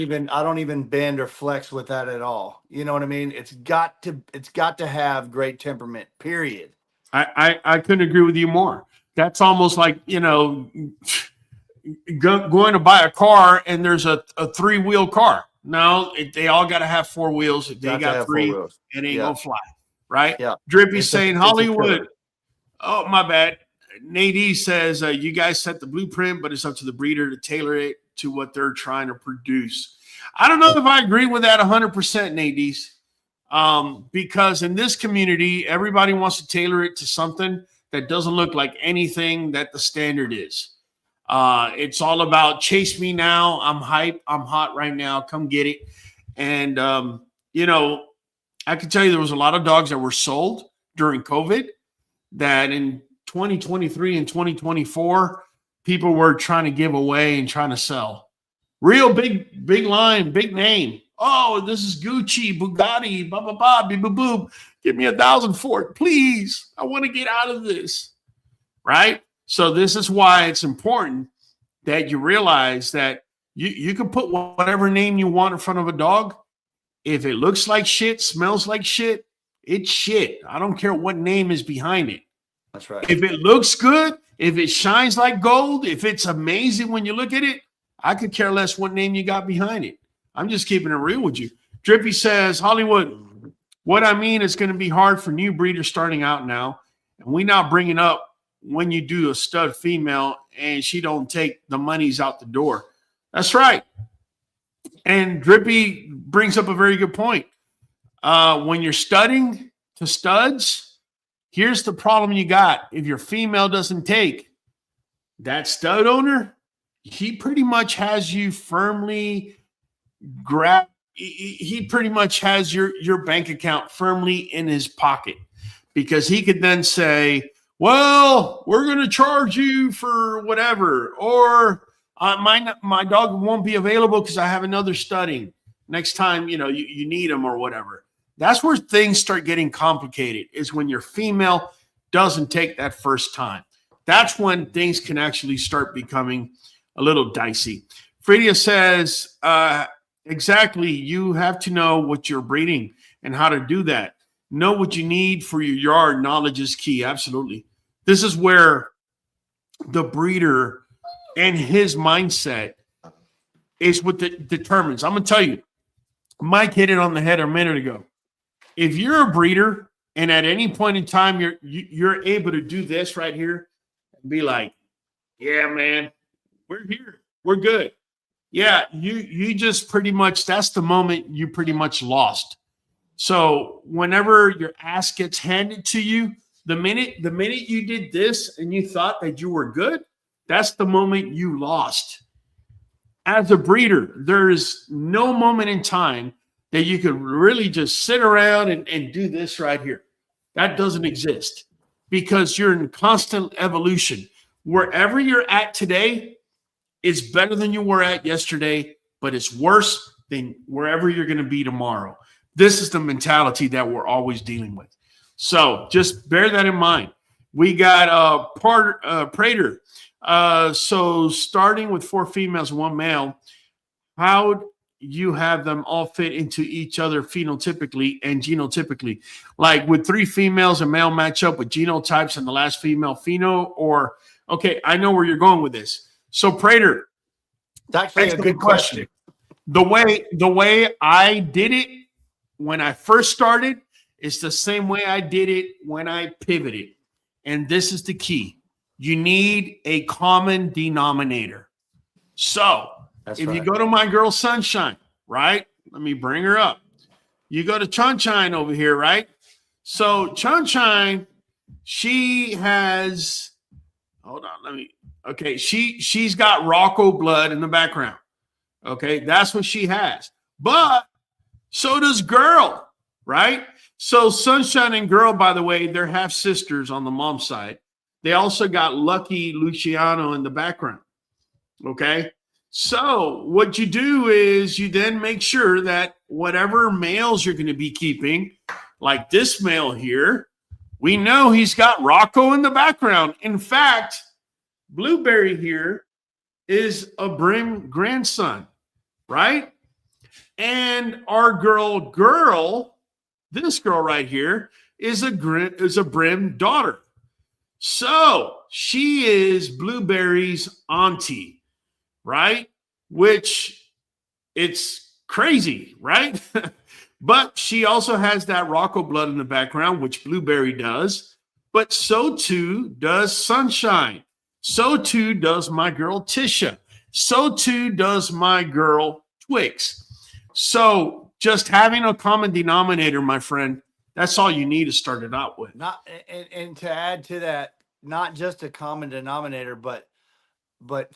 even bend or flex with that at all. You know what I mean? It's got to have great temperament, period. I couldn't agree with you more, That's almost like, you know, going to buy a car and there's a 3-wheel car. No, they all got to have 4 wheels. If they got 3, it ain't gonna fly, right? Yeah. Drippy's saying it's Hollywood. Oh, my bad. Nadie says you guys set the blueprint, but it's up to the breeder to tailor it to what they're trying to produce. I don't know if I agree with that 100%, Nadie, because in this community, everybody wants to tailor it to something that doesn't look like anything that the standard is. It's all about chase me now. I'm hype. I'm hot right now. Come get it. And, you know, I can tell you there was a lot of dogs that were sold during COVID that in 2023 and 2024, people were trying to give away and trying to sell. Real big line, big name. Oh, this is Gucci, Bugatti, blah, blah, blah, beep, boop, boop. Give me $1,000 for it, please. I want to get out of this, right? So this is why it's important that you realize that you can put whatever name you want in front of a dog. If it looks like shit, smells like shit, it's shit. I don't care what name is behind it. That's right. If it looks good, if it shines like gold, if it's amazing when you look at it, I could care less what name you got behind it. I'm just keeping it real with you. Drippy says, Hollywood, what I mean is going to be hard for new breeders starting out now. And we not bringing up when you do a stud female and she don't take the monies out the door. That's right. And Drippy brings up a very good point. When you're studding to studs, here's the problem you got. If your female doesn't take, that stud owner, he pretty much has you firmly grab. He pretty much has your bank account firmly in his pocket, because he could then say, well, we're going to charge you for whatever, or my dog won't be available because I have another studding next time, you know, you need them or whatever. That's where things start getting complicated, is when your female doesn't take that first time. That's when things can actually start becoming a little dicey. Fredia says, exactly, you have to know what you're breeding and how to do that. Know what you need for your yard. Knowledge is key. Absolutely. This is where the breeder and his mindset is what determines. I'm going to tell you, Mike hit it on the head a minute ago. If you're a breeder and at any point in time you're able to do this right here and be like, yeah, man, we're here. We're good. Yeah, you just pretty much, that's the moment you pretty much lost. So whenever your ass gets handed to you, the minute you did this and you thought that you were good, that's the moment you lost. As a breeder, there's no moment in time that you could really just sit around and do this right here. That doesn't exist, because you're in constant evolution. Wherever you're at today is better than you were at yesterday, but it's worse than wherever you're going to be tomorrow. This is the mentality that we're always dealing with. So just bear that in mind. We got Prater. So starting with 4 females and 1 male, how you have them all fit into each other phenotypically and genotypically? Like, would 3 females and male match up with genotypes and the last female pheno? Or, okay, I know where you're going with this. So Prater, that's actually a good question. The way I did it when I first started is the same way I did it when I pivoted. And this is the key. You need a common denominator. So if you go to my girl Sunshine, right? Let me bring her up. You go to Chunshine over here, right? So Chunshine, she has, hold on, okay, she's got Rocco blood in the background. Okay, that's what she has. But so does Girl, right? So Sunshine and Girl, by the way, they're half sisters on the mom's side. They also got Lucky Luciano in the background. Okay, so what you do is you then make sure that whatever males you're going to be keeping, like this male here, we know he's got Rocco in the background. In fact, Blueberry here is a Brim grandson, right? And our girl, this girl right here is a Brim daughter. So she is Blueberry's auntie, right? Which it's crazy, right? But she also has that Rocco blood in the background, which Blueberry does. But so too does Sunshine. So too does my girl Tisha. So too does my girl Twix. So just having a common denominator, my friend, that's all you need to start it out with. Not and to add to that, not just a common denominator, but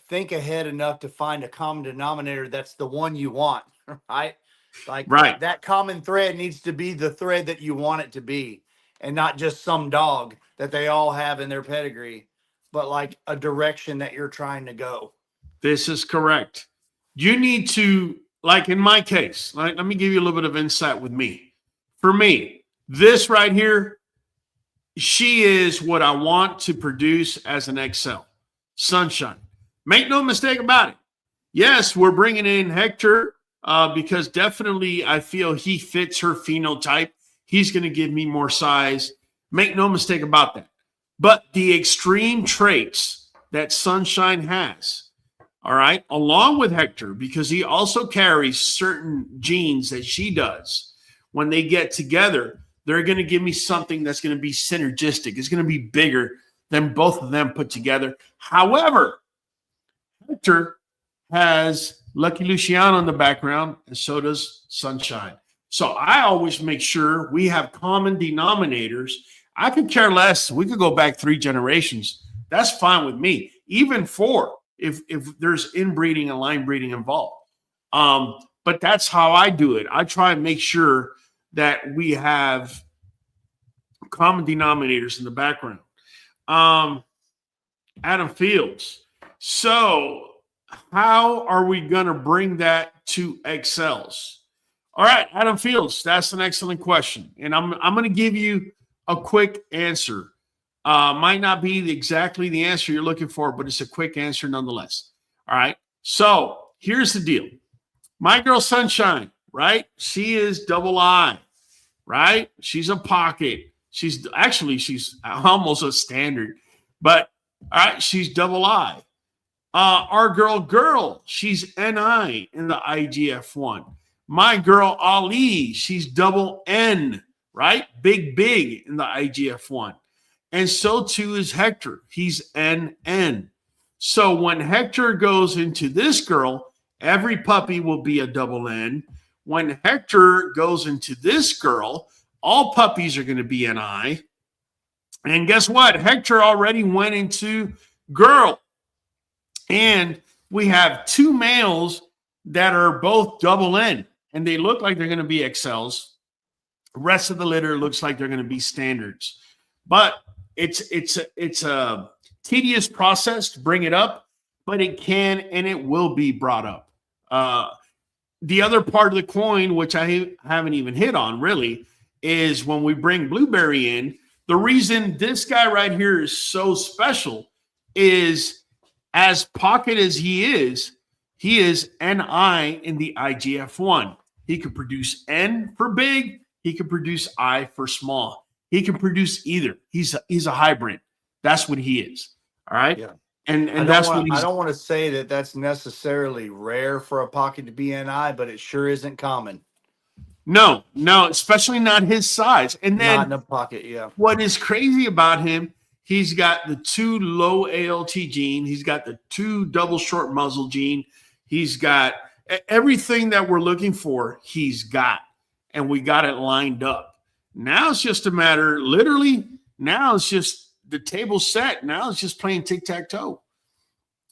think ahead enough to find a common denominator that's the one you want, right? Like Right. that common thread needs to be the thread that you want it to be, and not just some dog that they all have in their pedigree, but like a direction that you're trying to go. This is correct. You need to, like in my case, like, let me give you a little bit of insight with me. For me, this right here, she is what I want to produce as an XL. Sunshine. Make no mistake about it. Yes, we're bringing in Hector because definitely I feel he fits her phenotype. He's going to give me more size. Make no mistake about that. But the extreme traits that Sunshine has, all right, along with Hector, because he also carries certain genes that she does, when they get together, they're going to give me something that's going to be synergistic. It's going to be bigger than both of them put together. However, Hector has Lucky Luciano in the background, and so does Sunshine. So I always make sure we have common denominators. I could care less. We could go back 3 generations. That's fine with me. Even 4, if there's inbreeding and line breeding involved. But that's how I do it. I try and make sure that we have common denominators in the background. Adam Fields. So how are we going to bring that to XLs? All right, Adam Fields, that's an excellent question. And I'm going to give you a quick answer. Might not be exactly the answer you're looking for, but it's a quick answer nonetheless. All right, so here's the deal. My girl Sunshine, right? She is double I, right? She's a pocket. She's almost a standard, but all right, she's double I. Our girl, she's NI in the IGF-1. My girl Ali, she's double N, right? Big in the IGF-1. And so too is Hector. He's NN. So when Hector goes into this girl, every puppy will be a double N. When Hector goes into this girl, all puppies are going to be NI. And guess what? Hector already went into girl. And we have 2 males that are both double N, and they look like they're going to be XLs. The rest of the litter looks like they're going to be standards. But it's a tedious process to bring it up, but it can and it will be brought up. The other part of the coin, which I haven't even hit on really, is when we bring Blueberry in, the reason this guy right here is so special is, as pocket as he is NI in the IGF-1. He can produce N for big. He can produce I for small. He can produce either. He's a hybrid. That's what he is. All right. Yeah. And that's what I don't want to say that that's necessarily rare for a pocket to be NI, but it sure isn't common. No, especially not his size. And then not in a pocket. Yeah. What is crazy about him, he's got the 2 low ALT gene. He's got the 2 double short muzzle gene. He's got everything that we're looking for. He's got, and we got it lined up. Now it's just a matter, literally, now it's just the table set. Now it's just playing tic-tac-toe.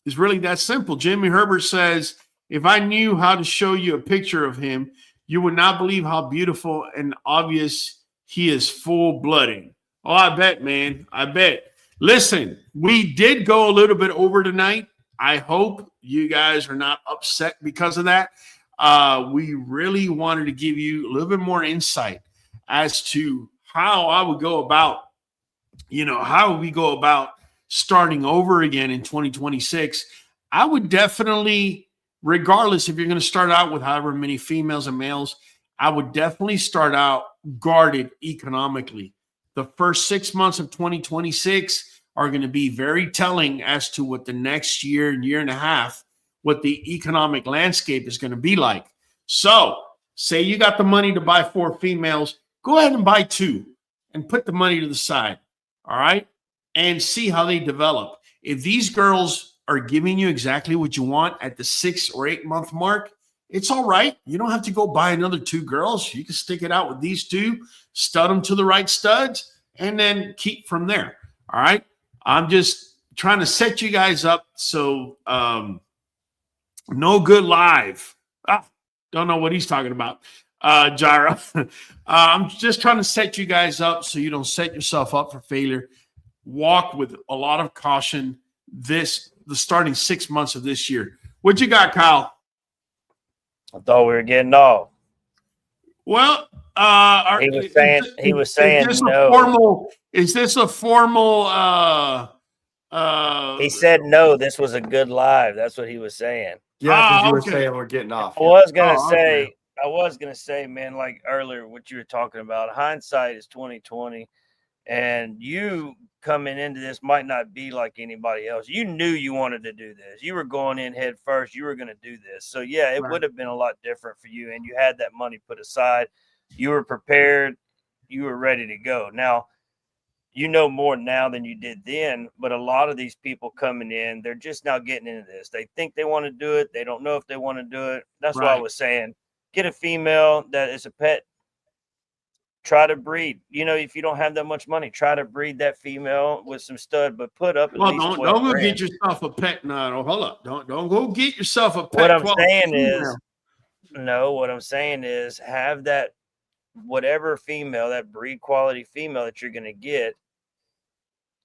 It's really that simple. Jimmy Herbert says, if I knew how to show you a picture of him, you would not believe how beautiful and obvious he is full-blooded. Oh, I bet, man. I bet. Listen, we did go a little bit over tonight. I hope you guys are not upset because of that. We really wanted to give you a little bit more insight as to how I would go about, how we go about starting over again in 2026. I would definitely, regardless if you're going to start out with however many females and males, I would definitely start out guarded economically. The first 6 months of 2026 are going to be very telling as to what the next year and year and a half, what the economic landscape is going to be like. So say you got the money to buy 4 females, go ahead and buy 2 and put the money to the side. All right. And see how they develop. If these girls are giving you exactly what you want at the 6 or 8 month mark, it's all right. You don't have to go buy another 2 girls. You can stick it out with these 2, stud them to the right studs, and then keep from there. All right. I'm just trying to set you guys up. So, no good live. Don't know what he's talking about. Gyra. I'm just trying to set you guys up so you don't set yourself up for failure. Walk with a lot of caution the starting 6 months of this year. What you got, Kyle? I thought we were getting off. Well, he was saying no. Is this a formal he said no, this was a good live. That's what he was saying. Yeah, because you were saying we're getting off. I was gonna say, man, like earlier, what you were talking about, hindsight is 20/20, and you coming into this might not be like anybody else. You knew you wanted to do this. You were going in head first. You were going to do this. So yeah, it would have been a lot different for you. And you had that money put aside. You were prepared. You were ready to go. Now, you know more now than you did then, but a lot of these people coming in, they're just now getting into this. They think they want to do it. They don't know if they want to do it. That's why I was saying, get a female that is a pet. Try to breed. You know, if you don't have that much money, try to breed that female with some stud, but put up at least don't go get yourself a pet. No, hold up. Don't go get yourself a pet. What I'm saying is have that whatever female, that breed quality female that you're going to get.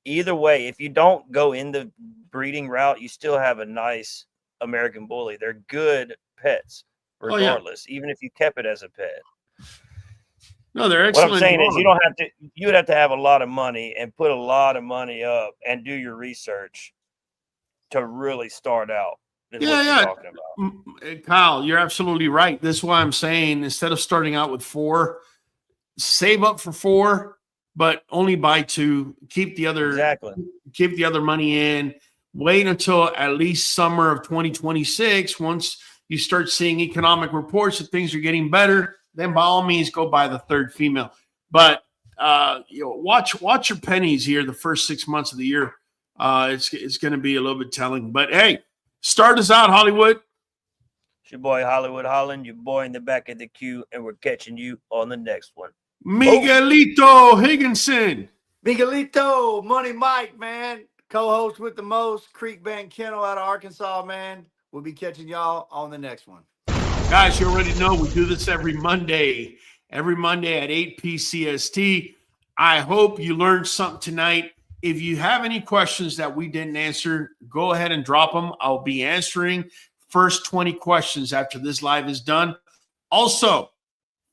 Either way, if you don't go in the breeding route, you still have a nice American bully. They're good pets regardless, even if you kept it as a pet. No, they're excellent. What I'm saying is you would have to have a lot of money and put a lot of money up and do your research to really start out. Talking about. Kyle, you're absolutely right. This is why I'm saying instead of starting out with 4, save up for 4, but only buy 2. Keep the other money in. Wait until at least summer of 2026. Once you start seeing economic reports that things are getting better, then by all means go buy the 3rd female. But watch your pennies here the first 6 months of the year. It's going to be a little bit telling. But hey, start us out, Hollywood. It's your boy Hollywood Holland, your boy in the back of the queue, and we're catching you on the next one. Miguelito Higginson. Miguelito, Money Mike, man. Co-host with the most, QBN Kennel out of Arkansas, man. We'll be catching y'all on the next one. Guys, you already know we do this every Monday at 8 p.CST. I hope you learned something tonight. If you have any questions that we didn't answer, go ahead and drop them. I'll be answering first 20 questions after this live is done. Also,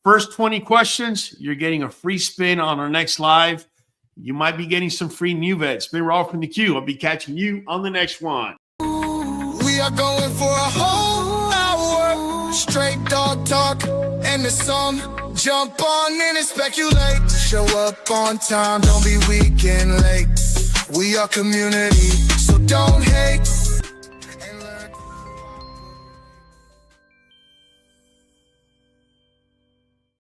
first 20 questions, you're getting a free spin on our next live. You might be getting some free Nuvet. It's been Raul from the queue. I'll be catching you on the next one. We are going for a whole hour, straight dog talk and the song. Jump on in and speculate. Show up on time, don't be weak and late. We are community, so don't hate.